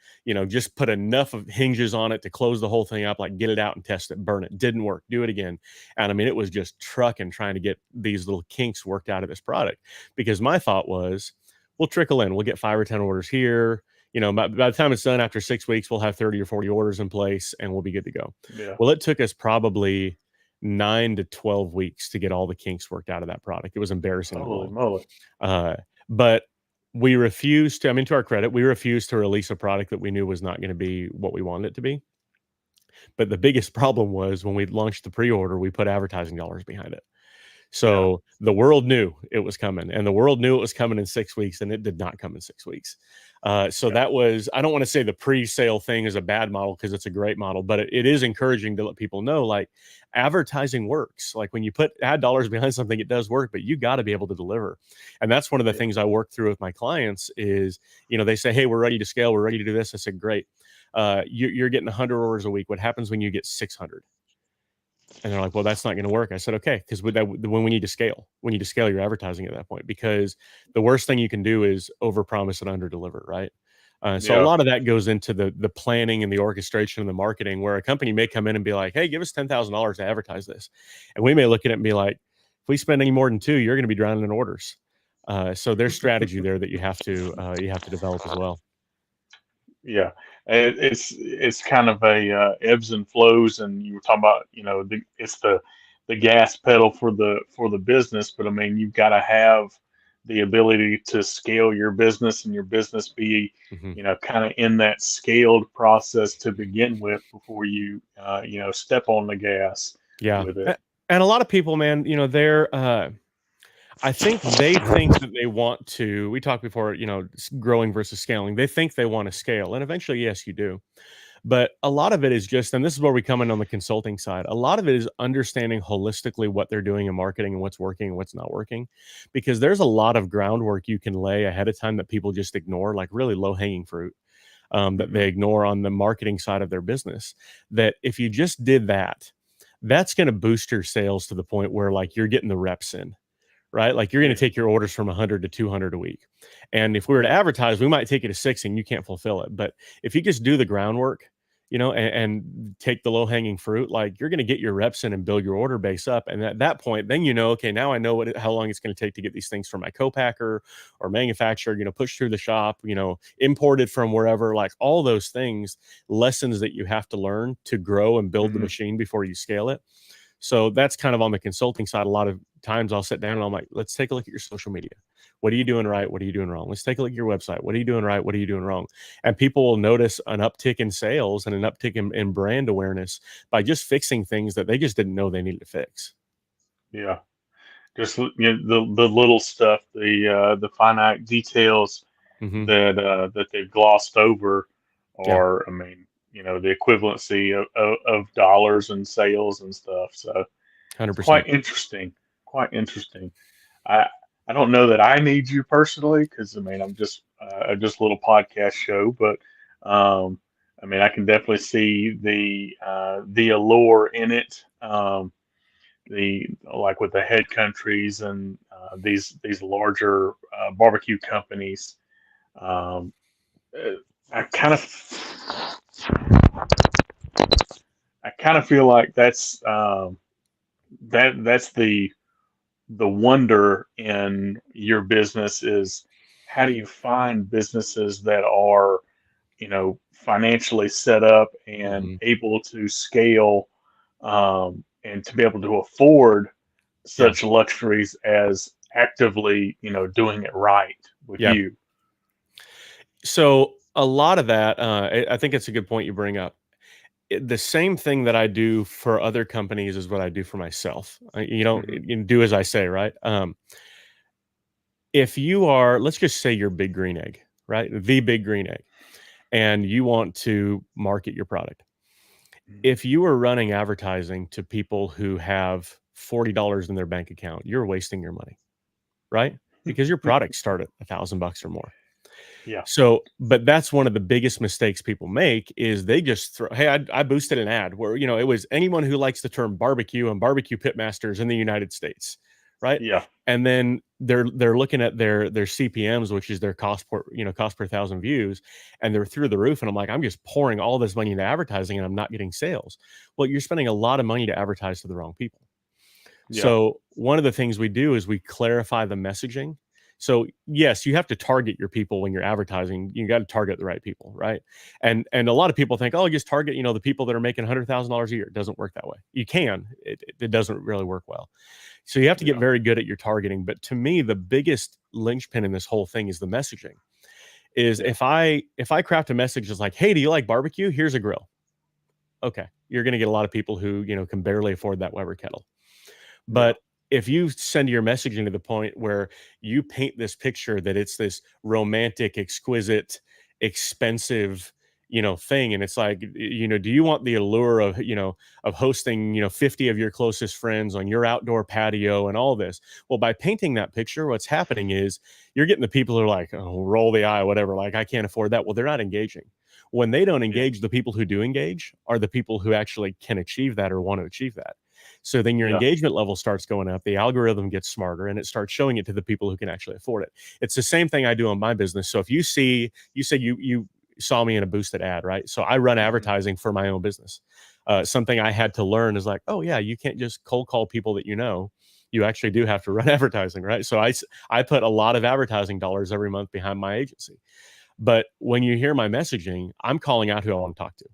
just put enough of hinges on it to close the whole thing up, like, get it out and test it, burn it, didn't work, do it again. And I mean, it was just trucking, trying to get these little kinks worked out of this product, because my thought was, we'll trickle in, we'll get 5 or 10 orders here. By the time it's done after 6 weeks, we'll have 30 or 40 orders in place and we'll be good to go. yeah. Well, it took us probably 9 to 12 weeks to get all the kinks worked out of that product. It was embarrassingly Holy long. moly! But we refused to, I mean, to our credit, we refused to release a product that we knew was not going to be what we wanted it to be. But the biggest problem was when we launched the pre-order, we put advertising dollars behind it. Yeah, So the world knew it was coming, and the world knew it was coming in 6 weeks, and it did not come in 6 weeks. So Yeah. that was, I don't want to say the pre-sale thing is a bad model because it's a great model, but it is encouraging to let people know like advertising works. Like when you put ad dollars behind something, it does work, but you got to be able to deliver. And that's one of the Yeah. things I work through with my clients is, they say, hey, we're ready to scale. We're ready to do this. I said, great. You're getting 100 orders a week. What happens when you get 600? And they're like, well, that's not going to work. I said, okay, because when we need to scale your advertising at that point, because the worst thing you can do is overpromise and underdeliver, right? So a Yeah. lot of that goes into the planning and the orchestration and the marketing, where a company may come in and be like, hey, give us $10,000 to advertise this. And we may look at it and be like, if we spend any more than two, you're going to be drowning in orders. So there's strategy there that you have to develop as well. Yeah, it's kind of a ebbs and flows, and you were talking about, it's the gas pedal for the business, but I mean, you've got to have the ability to scale your business and your business be, Hmm. kind of in that scaled process to begin with before you, step on the gas Yeah. with it. And a lot of people, man, they're I think they think that they want to. We talked before, growing versus scaling. They think they want to scale, and eventually, yes, you do. But a lot of it is just, and this is where we come in on the consulting side. A lot of it is understanding holistically what they're doing in marketing and what's working and what's not working, because there's a lot of groundwork you can lay ahead of time that people just ignore, like really low hanging fruit, that Hmm. they ignore on the marketing side of their business. That if you just did that, that's going to boost your sales to the point where like you're getting the reps in, right? Like you're going Yeah, to take your orders from 100 to 200 a week. And if we were to yeah, advertise, we might take you to 60 and you can't fulfill it. But if you just do the groundwork, and take the low hanging fruit, like you're going to get your reps in and build your order base up. And at that point, then, okay, now I know how long it's going to take to get these things from my co-packer or manufacturer, push through the shop, imported from wherever, like all those things, lessons that you have to learn to grow and build the hmm, machine before you scale it. So that's kind of on the consulting side. A lot of times I'll sit down and I'm like, let's take a look at your social media. What are you doing right? What are you doing wrong? Let's take a look at your website. What are you doing right? What are you doing wrong? And people will notice an uptick in sales and an uptick in brand awareness by just fixing things that they just didn't know they needed to fix. yeah. Just the little stuff, the finite details Hmm. that they've glossed over, Yeah, or I mean, the equivalency of dollars and sales and stuff. So it's 100%. quite interesting. Quite interesting. I I don't know that I need you personally, because I mean I'm just a little podcast show, but I mean I can definitely see the allure in it. The Like with the head countries and these larger barbecue companies. Um, uh, I kind of I kind of feel like that's the wonder in your business is how do you find businesses that are, financially set up and Hmm. able to scale, and to be able to afford Yeah. such luxuries as actively, doing it right with Yeah. you. So a lot of that, I think it's a good point you bring up. The same thing that I do for other companies is what I do for myself. You don't Hmm. you do as I say, right? If you are, let's just say you're Big Green Egg, right? The Big Green Egg, and you want to market your product. If you are running advertising to people who have $40 in their bank account, you're wasting your money, right? Because your products start at $1,000 or more. Yeah, So, but that's one of the biggest mistakes people make is they just throw, hey, I boosted an ad where, it was anyone who likes the term barbecue and barbecue pitmasters in the United States, right? yeah, And then they're looking at their CPMs, which is their cost per thousand views, and they're through the roof. And I'm like, I'm just pouring all this money into advertising and I'm not getting sales. Well, you're spending a lot of money to advertise to the wrong people. yeah, So one of the things we do is we clarify the messaging. So yes, you have to target your people when you're advertising. You got to target the right people, right? And a lot of people think, oh, just target, the people that are making $100,000 a year. It doesn't work that way. You can, it doesn't really work well. So you have to get yeah, very good at your targeting. But to me, the biggest linchpin in this whole thing is the messaging. Is yeah, if I craft a message that's like, hey, do you like barbecue? Here's a grill. Okay, you're going to get a lot of people who can barely afford that Weber kettle. yeah, But if you send your messaging to the point where you paint this picture that it's this romantic, exquisite, expensive, thing. And it's like, do you want the allure of, of hosting, 50 of your closest friends on your outdoor patio and all this? Well, by painting that picture, what's happening is you're getting the people who are like, oh, roll the eye, whatever, like, I can't afford that. Well, they're not engaging. When they don't Yeah. engage, the people who do engage are the people who actually can achieve that or want to achieve that. So then your Yeah. engagement level starts going up, the algorithm gets smarter, and it starts showing it to the people who can actually afford it. It's the same thing I do on my business. So if you said you saw me in a boosted ad, right? So I run Mhm. advertising for my own business. Something I had to learn is like, oh yeah, you can't just cold call people that you know. You actually do have to run advertising, right? So I put a lot of advertising dollars every month behind my agency. But when you hear my messaging, I'm calling out who I want to talk to.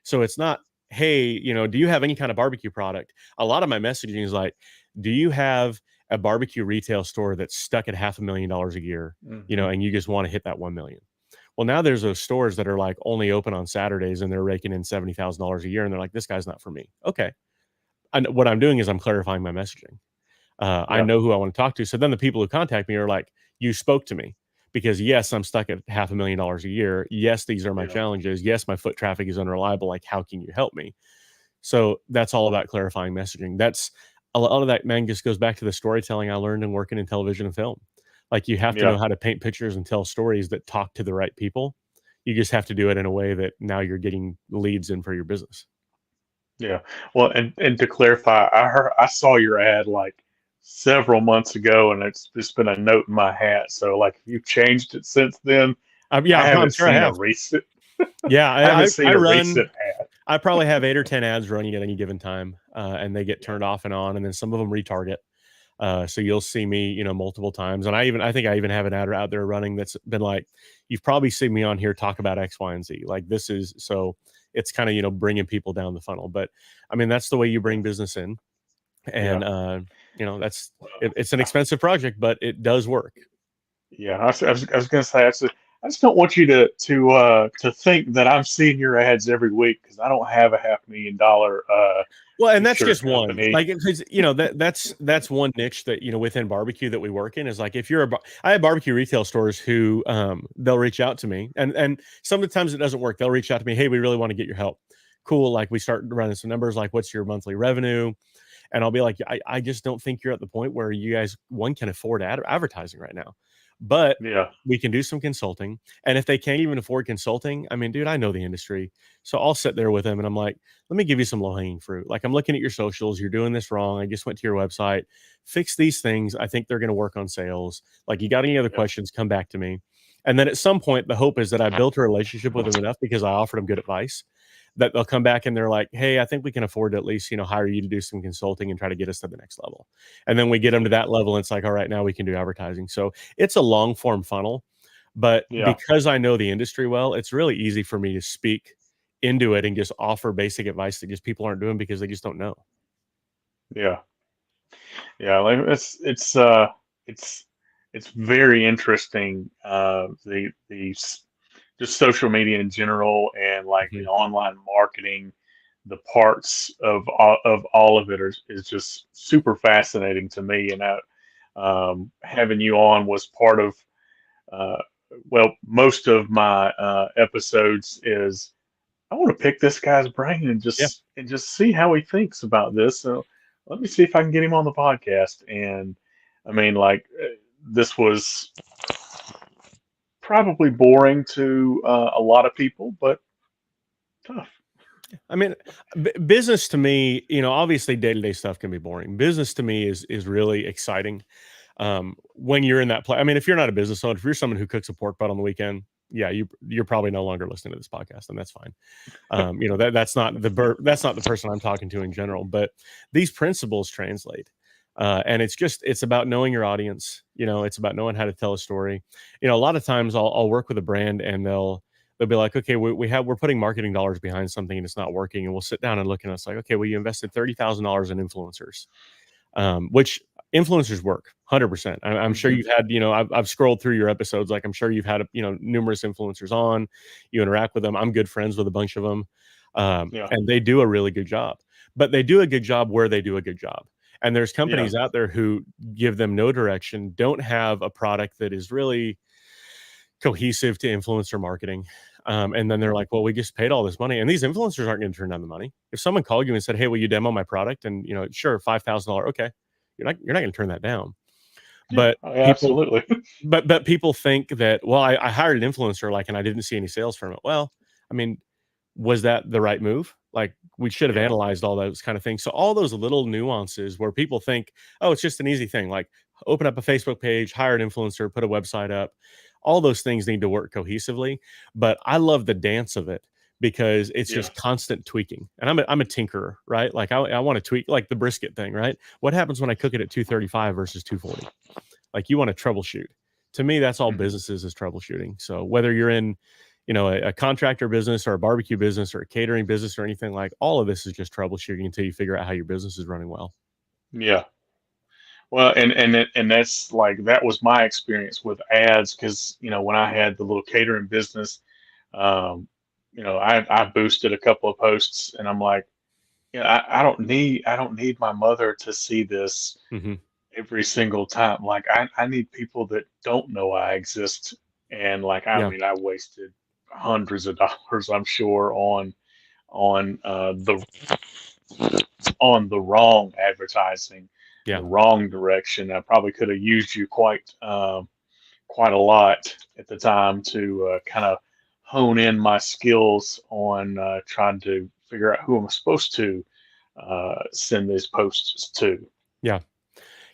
So it's not, hey, do you have any kind of barbecue product? A lot of my messaging is like, do you have a barbecue retail store that's stuck at $500,000 a year, Mhm. and you just want to hit that 1 million? Well, now there's those stores that are like only open on Saturdays and they're raking in $70,000 a year. And they're like, this guy's not for me. Okay. And what I'm doing is I'm clarifying my messaging. I Yeah. know who I want to talk to. So then the people who contact me are like, you spoke to me because yes, I'm stuck at $500,000 a year. Yes, these are my Yeah. challenges. Yes, my foot traffic is unreliable. Like, how can you help me? So that's all about clarifying messaging. That's a lot of that, man, just goes back to the storytelling I learned in working in television and film. Like, you have to Yeah. know how to paint pictures and tell stories that talk to the right people. You just have to do it in a way that now you're getting leads in for your business. Yeah. Well, and to clarify, I saw your ad like several months ago, and it's just been a note in my hat. So like, if you've changed it since then, Yeah, I I'm haven't sure I seen a have. recent. Yeah, I haven't I seen a run. recent ad. I probably have 8 or 10 ads running at any given time, and they get Yeah. turned off and on, and then some of them retarget. So you'll see me, multiple times, and I think I even have an ad out there running that's been like, you've probably seen me on here talk about X, Y, and Z. Like, this is so it's kind of bringing people down the funnel. But I mean, that's the way you Yeah. bring business in, Yeah. and that's it's an expensive project, but it does work. Yeah, I was going to say, I just don't want you to think that I'm seeing your ads every week because I don't have a $500,000 Well, and that's t-shirt just one. company. Like, because that's one niche that within barbecue that we work in is like, if you're I have barbecue retail stores who they'll reach out to me, and some of the times it doesn't work. They'll reach out to me, hey, we really want to get your help. Cool. Like, we start running some numbers, like, what's your monthly revenue? And I'll be like, I just don't think you're at the point where you guys one can afford advertising right now, but Yeah. we can do some consulting. And if they can't even afford consulting, I mean, dude, I know the industry, so I'll sit there with them and I'm like, let me give you some low hanging fruit. Like, I'm looking at your socials, you're doing this wrong. I just went to your website, fix these things. I think they're going to work on sales. Like, you got any other Yeah. questions? Come back to me. And then at some point, the hope is that I built a relationship with them enough because I offered them good advice that they'll come back and they're like, hey, I think we can afford to at least, hire you to do some consulting and try to get us to the next level. And then we get them to that level. And it's like, all right, now we can do advertising. So it's a long form funnel. But Yeah. because I know the industry well, it's really easy for me to speak into it and just offer basic advice that just people aren't doing because they just don't know. Yeah. Yeah. Like it's it's very interesting. Just social media in general and like the Mhm. online marketing, the parts of all of it is just super fascinating to me. And having you on was part of, uh, well, most of my episodes is I want to pick this guy's brain and Yeah. just see how he thinks about this. So let me see if I can get him on the podcast. And I mean, like, this was probably boring to a lot of people, but tough. I mean, business to me, obviously day to day stuff can be boring. Business to me is really exciting. When you're in that place, I mean, if you're not a business owner, if you're someone who cooks a pork butt on the weekend, yeah, you're probably no longer listening to this podcast, and that's fine. That's not that's not the person I'm talking to in general, but these principles translate. And it's about knowing your audience. It's about knowing how to tell a story. A lot of times I'll work with a brand and they'll be like, okay, we're putting marketing dollars behind something and it's not working. And we'll sit down and look and it's like, okay, well, you invested $30,000 in influencers, which influencers work 100%. I'm sure Hmm. you've had, I've scrolled through your episodes. Like, I'm sure you've had, numerous influencers on, you interact with them. I'm good friends with a bunch of them. Yeah, And they do a really good job, but they do a good job where they do a good job. And there's yeah, companies out there who give them no direction, don't have a product that is really, cohesive to influencer marketing. And then they're Mhm. like, well, we just paid all this money, and these influencers aren't going to turn down the money. If someone called you and said, hey, will you demo my product? And sure, $5,000. Okay. You're not going to turn that down. Yeah, But oh, yeah, people, absolutely. but people think that, well, I hired an influencer, like, and I didn't see any sales from it. Well, I mean, was that the right move? Like, we should have Yeah. analyzed all those kind of things. So all those little nuances where people think, oh, it's just an easy thing, like open up a Facebook page, hire an influencer, put a website up. All those things need to work cohesively. But I love the dance of it because it's Yeah. just constant tweaking. And I'm a tinkerer, right? Like I want to tweak, like the brisket thing, right? What happens when I cook it at 235 versus 240? Like, you want to troubleshoot. To me, that's all Mhm. businesses is troubleshooting. So whether you're in, a contractor business or a barbecue business or a catering business or anything, like, all of this is just troubleshooting until you figure out how your business is running well. Yeah. Well, and that's like that was my experience with ads because when I had the little catering business, um, I boosted a couple of posts, and I'm like, yeah, I don't need my mother to see this Hmm. every single time. Like I need people that don't know I exist. And like I Yeah. mean, I wasted hundreds of dollars, I'm sure, on the wrong advertising, the Yeah. wrong direction. I probably could have used you quite a lot at the time to kind of hone in my skills on trying to figure out who I'm supposed to send these posts to. Yeah.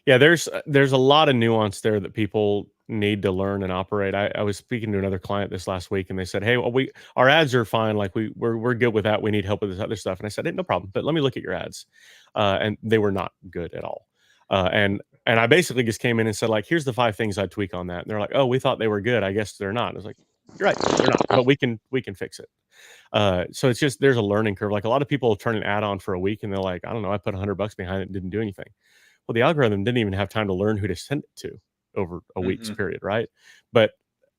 Yeah, there's a lot of nuance there that people need to learn and operate. I was speaking to another client this last week, and they said, "Hey, well, our ads are fine. Like, we're good with that. We need help with this other stuff." And I said, "Hey, no problem, but let me look at your ads." And they were not good at all. And I basically just came in and said, like, "Here's the 5 things I'd tweak on that." And they're like, "Oh, we thought they were good. I guess they're not." I was like, "You're right, they're not, but we can fix it." So it's just, there's a learning curve. Like, a lot of people turn an ad on for a week, and they're like, "I don't know, I put $100 behind it and didn't do anything." Well, the algorithm didn't even have time to learn who to send it to over a week's Hmm. period, right? But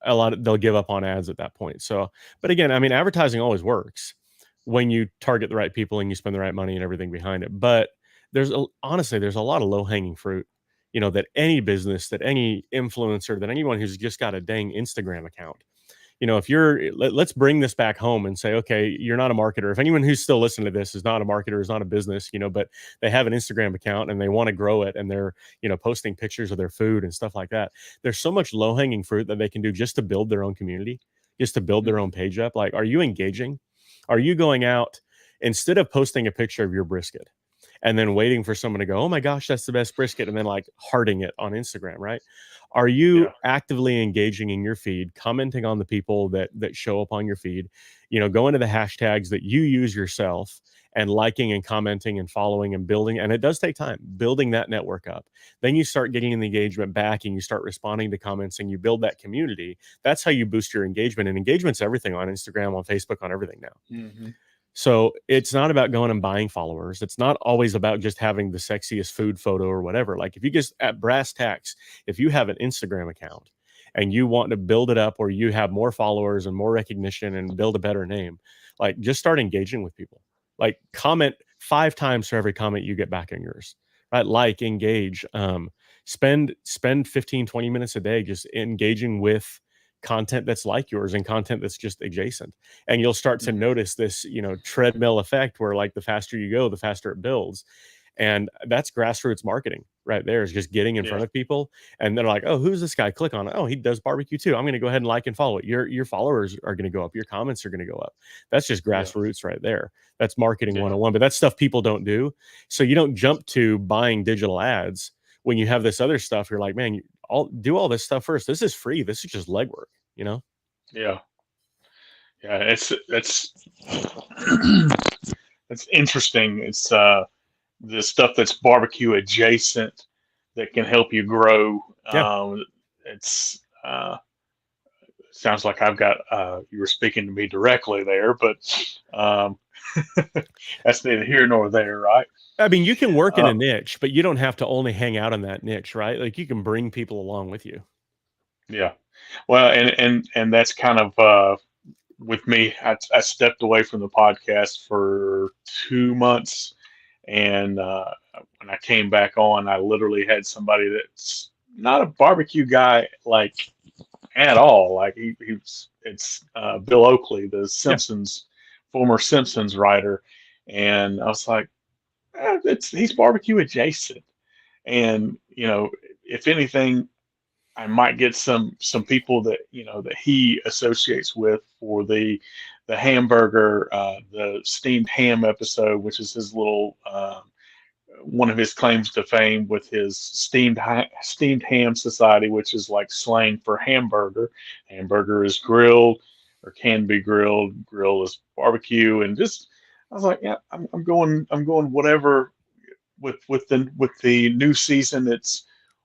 they'll give up on ads at that point. So, but again, I mean, advertising always works when you target the right people and you spend the right money and everything behind it. But honestly, there's a lot of low hanging fruit, that any business, that any influencer, that anyone who's just got a dang Instagram account, if let's bring this back home and say, okay, you're not a marketer. If anyone who's still listening to this is not a marketer, is not a business, but they have an Instagram account and they want to grow it, and they're, posting pictures of their food and stuff like that. There's so much low hanging fruit that they can do just to build their own community, just to build their Hmm. own page up. Like, are you engaging? Are you going out, instead of posting a picture of your brisket and then waiting for someone to go, oh my gosh, that's the best brisket, and then like hearting it on Instagram, right? Are you Yeah. actively engaging in your feed, commenting on the people that show up on your feed, going to the hashtags that you use yourself, and liking and commenting and following and building? And it does take time building that network up. Then you start getting the engagement back, and you start responding to comments, and you build that community. That's how you boost your engagement. And engagement's everything on Instagram, on Facebook, on everything now. Hmm. So it's not about going and buying followers. It's not always about just having the sexiest food photo or whatever. Like, if you just, at brass tacks, if you have an Instagram account and you want to build it up, or you have more followers and more recognition and build a better name, like, just start engaging with people. Like, comment 5 times for every comment you get back on yours, right? Like, engage, spend 15, 20 minutes a day just engaging with content that's like yours and content that's just adjacent. And you'll start to Hmm. notice this, treadmill effect, where, like, the faster you go, the faster it builds. And that's grassroots marketing right there, is just getting in Yeah. front of people. And they're like, oh, who's this guy? Click on it. Oh, he does barbecue too. I'm going to go ahead and like and follow it. Your followers are going to go up. Your comments are going to go up. That's just Yeah. grassroots right there. That's marketing Yeah. 101. But that's stuff people don't do. So you don't jump to buying digital ads when you have this other stuff. You're like, man, do all this stuff first. This is free. This is just legwork, you know? Yeah. Yeah. It's that's that's interesting. It's the stuff that's barbecue adjacent that can help you grow. Yeah. It's sounds like I've got you were speaking to me directly there, but um, that's neither here nor there, right? I mean, you can work in Uh, a niche, but you don't have to only hang out in that niche, right? Like, you can bring people along with you. yeah. Well, and that's kind of with me. I stepped away from the podcast for 2 months, and when I came back on, I literally had somebody that's not a barbecue guy, like at all. Like it's Bill Oakley, the Yeah, Simpsons, former Simpsons writer, and I was like, he's barbecue adjacent, and if anything, I might get some people that that he associates with for the hamburger, the steamed ham episode, which is his little one of his claims to fame with his steamed ham society, which is like slang for hamburger. Hamburger is grilled or can be grilled. Grill is barbecue, and just I was like, yeah, I'm going whatever with the new season. It's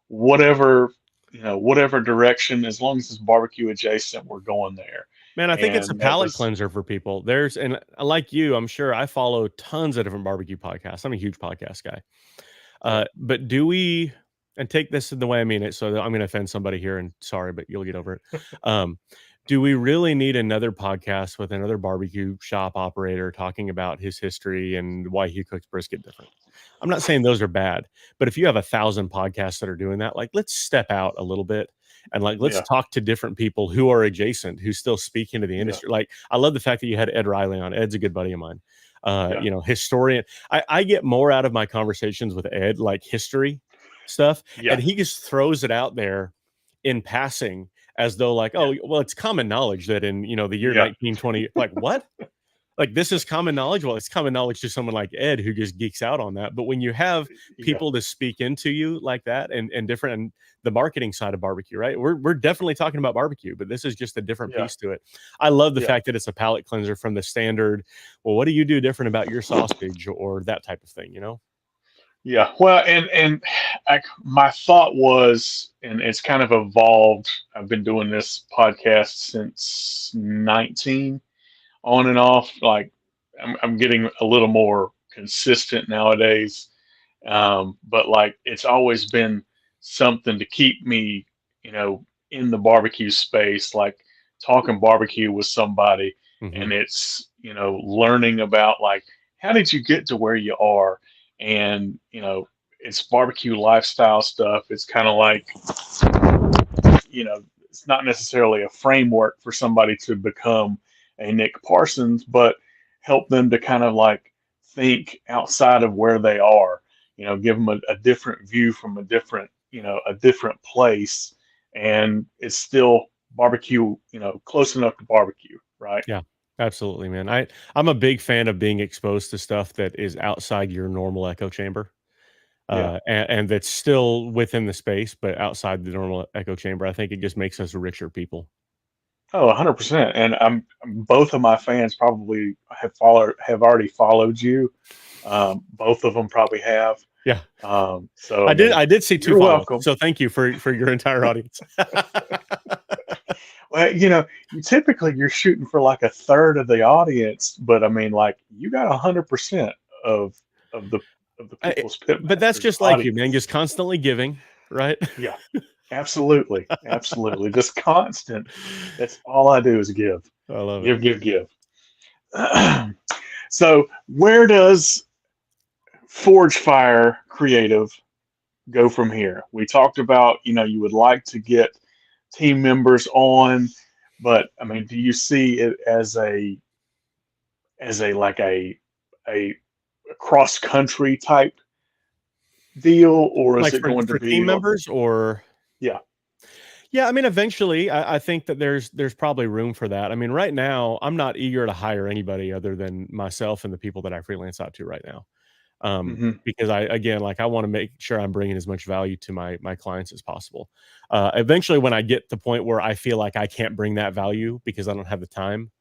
whatever whatever direction, as long as it's barbecue adjacent, we're going there. man, I think it's a And that palate was cleanser for people. And like you, I'm sure I follow tons of different barbecue podcasts. I'm a huge podcast guy. yeah, But do we, and take this in the way I mean it, so I'm going to offend somebody here, and sorry, but you'll get over it. Um, do we really need another podcast with another barbecue shop operator talking about his history and why he cooks brisket different? I'm not saying those are bad, but if you have 1,000 podcasts that are doing that, like, let's step out a little bit and like let's yeah, talk to different people who are adjacent, who still speak into the yeah, industry. Like, I love the fact that you had Ed Riley on. Ed's a good buddy of mine. yeah, Historian. I get more out of my conversations with Ed, like history stuff, yeah, and he just throws it out there in passing as though like, yeah, oh, well, it's common knowledge that in, the year yeah, 1920, like, what? Like, this is common knowledge. Well, it's common knowledge to someone like Ed who just geeks out on that. But when you have yeah, people to speak into you like that, and different, and the marketing side of barbecue, right? We're definitely talking about barbecue, but this is just a different yeah, piece to it. I love the yeah, fact that it's a palate cleanser from the standard. Well, what do you do different about your sausage, or that type of thing? yeah. Well, and my thought was, and it's kind of evolved. I've been doing this podcast since 19, on and off. Like I'm getting a little more consistent nowadays. But like it's always been something to keep me, in the barbecue space, like talking barbecue with somebody, Hmm. and it's, learning about like how did you get to where you are, and it's barbecue lifestyle stuff. It's kind of like, it's not necessarily a framework for somebody to become a Nick Parsons, but help them to kind of like think outside of where they are, give them a different view from a different place. And it's still barbecue, close enough to barbecue, right? Yeah, absolutely, man. I'm a big fan of being exposed to stuff that is outside your normal echo chamber. Yeah. And that's still within the space, but outside the normal echo chamber. I think it just makes us richer people. Oh, 100%. And both of my fans probably have already followed you. Both of them probably have. Yeah. So I I did mean, I did see 2 you're follow. welcome. So thank you for your entire audience. Well, you're shooting for like a third of the audience, but I mean, like you got 100% of of the of the I people's but that's pitmasters just like you, man, audience. just constantly giving, right? Yeah, absolutely, absolutely, just constant. That's all I do is I love it. give, give, give. So, where does Forgefire Creative go from here? We talked about, you would like to get team members on, but I mean, do you see it as a like a cross country type deal, or is Like, it going to for team be like, members, or yeah, yeah, I mean, eventually, I think that there's probably room for that. I mean, right now, I'm not eager to hire anybody other than myself and the people that I freelance out to right now. hmm, Because again, like, I want to make sure I'm bringing as much value to my clients as possible. Eventually, when I get to the point where I feel like I can't bring that value because I don't have the time,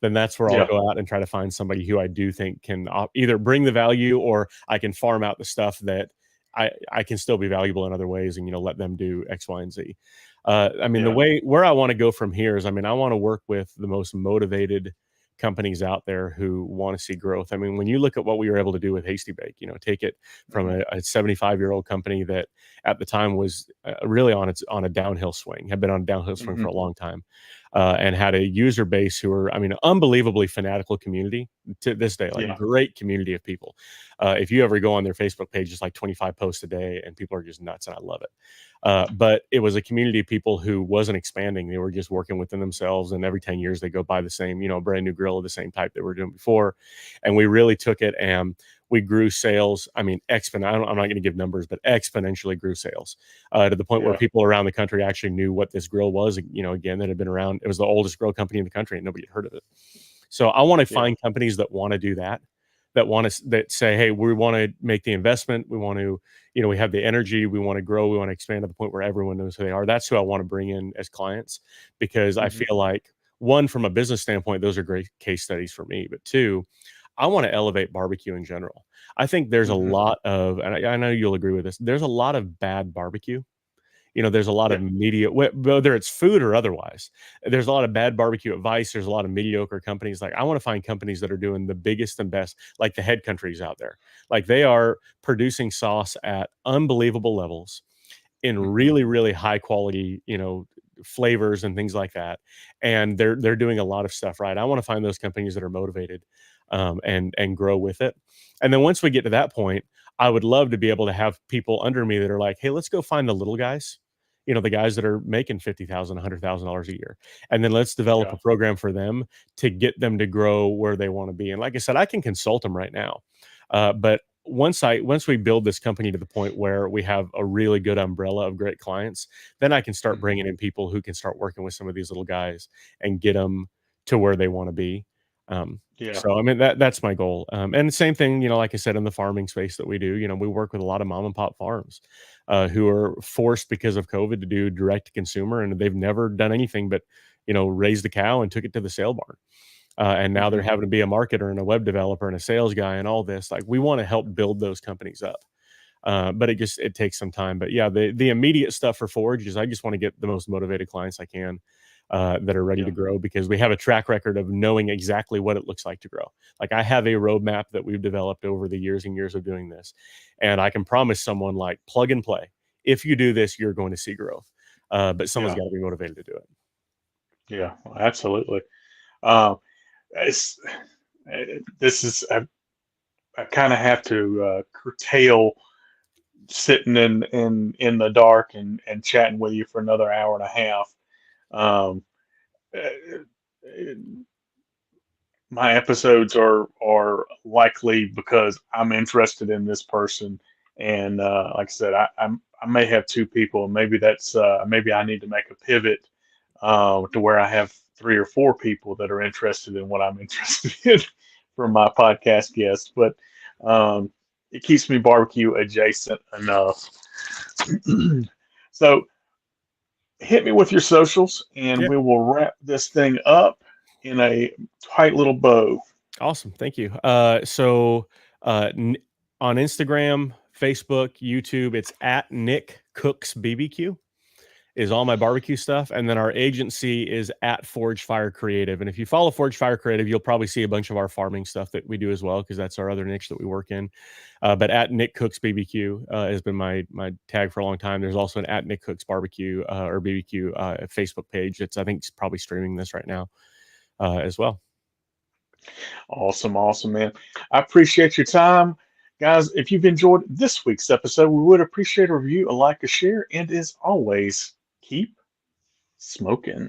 then that's where I'll yeah, go out and try to find somebody who I do think can either bring the value, or I can farm out the stuff that I can still be valuable in other ways, and let them do X, Y, and Z. I mean, the yeah, way where I want to go from here is, I mean, I want to work with the most motivated companies out there who want to see growth. I mean, when you look at what we were able to do with Hasty Bake, take it from hmm, a 75-year-old company that at the time was really on a downhill swing, had been on a downhill swing for hmm, a long time. and had a user base who are, I mean, unbelievably fanatical community to this day, like Yeah. great community of people. If you ever go on their Facebook page, it's like 25 posts a day, and people are just nuts, and I love it. But it was a community of people who wasn't expanding. They were just working within themselves. And every 10 years, they go buy the same, brand new grill of the same type they were doing before. And we really took it and we grew sales. I mean, I'm not going to give numbers, but exponentially grew sales to the point where Yeah. people around the country actually knew what this grill was. Again, that had been around. It was the oldest grill company in the country and nobody had heard of it. So I want to Yeah. find companies that want to do that say, hey, we want to make the investment. We want to, we have the energy. We want to grow. We want to expand to the point where everyone knows who they are. That's who I want to bring in as clients, because I Hmm. feel like, one, from a business standpoint, those are great case studies for me. But two, I want to elevate barbecue in general. I think there's a Hmm. lot of, and I know you'll agree with this, there's a lot of bad barbecue. There's a lot Yeah. of media, whether it's food or otherwise. There's a lot of bad barbecue advice. There's a lot of mediocre companies. Like, I want to find companies that are doing the biggest and best, like the head countries out there. Like, they are producing sauce at unbelievable levels in Hmm. really, really high quality, flavors and things like that. And they're doing a lot of stuff right. I want to find those companies that are motivated, and grow with it. And then once we get to that point, I would love to be able to have people under me that are like, hey, let's go find the little guys, the guys that are making $50,000, $100,000 a year. And then let's develop Yeah. a program for them to get them to grow where they want to be. And like I said, I can consult them right now. But once we build this company to the point where we have a really good umbrella of great clients, then I can start Hmm. bringing in people who can start working with some of these little guys and get them to where they want to be. Um, Yeah. so I mean, that's my goal. And the same thing, like I said, in the farming space that we do, we work with a lot of mom and pop farms who are forced because of COVID to do direct to consumer, and they've never done anything but raised a cow and took it to the sale barn. And now they're Hmm. having to be a marketer and a web developer and a sales guy and all this. Like, we want to help build those companies up. But it takes some time. But yeah, the immediate stuff for Forge is I just want to get the most motivated clients I can, that are ready to Yeah. grow, because we have a track record of knowing exactly what it looks like to grow. Like, I have a roadmap that we've developed over the years and years of doing this, and I can promise someone, like, plug and play. If you do this, you're going to see growth. But someone's Yeah. got to be motivated to do it. Yeah. Absolutely. Um, it's, this is, I kind of have to curtail sitting in the dark and chatting with you for another hour and a half. Um, uh, my episodes are likely because I'm interested in this person, and like I said, I may have two people, and maybe that's maybe I need to make a pivot to where I have three or four people that are interested in what I'm interested in for my podcast guests. But um, it keeps me barbecue adjacent enough. So hit me with your socials, and Yeah. we will wrap this thing up in a tight little bow. Awesome. Thank you. Uh, n- on Instagram, Facebook, YouTube, it's at Nick Cooks BBQ is all my barbecue stuff. And then our agency is at Forgefire Creative. And if you follow Forgefire Creative, you'll probably see a bunch of our farming stuff that we do as well, because that's our other niche that we work in. But at Nick Cooks BBQ has been my tag for a long time. There's also an at Nick Cooks Barbecue or BBQ Facebook page. I think it's probably streaming this right now as well. Awesome, awesome, man. I appreciate your time. Guys, if you've enjoyed this week's episode, we would appreciate a review, a like, a share, and as always, keep smoking.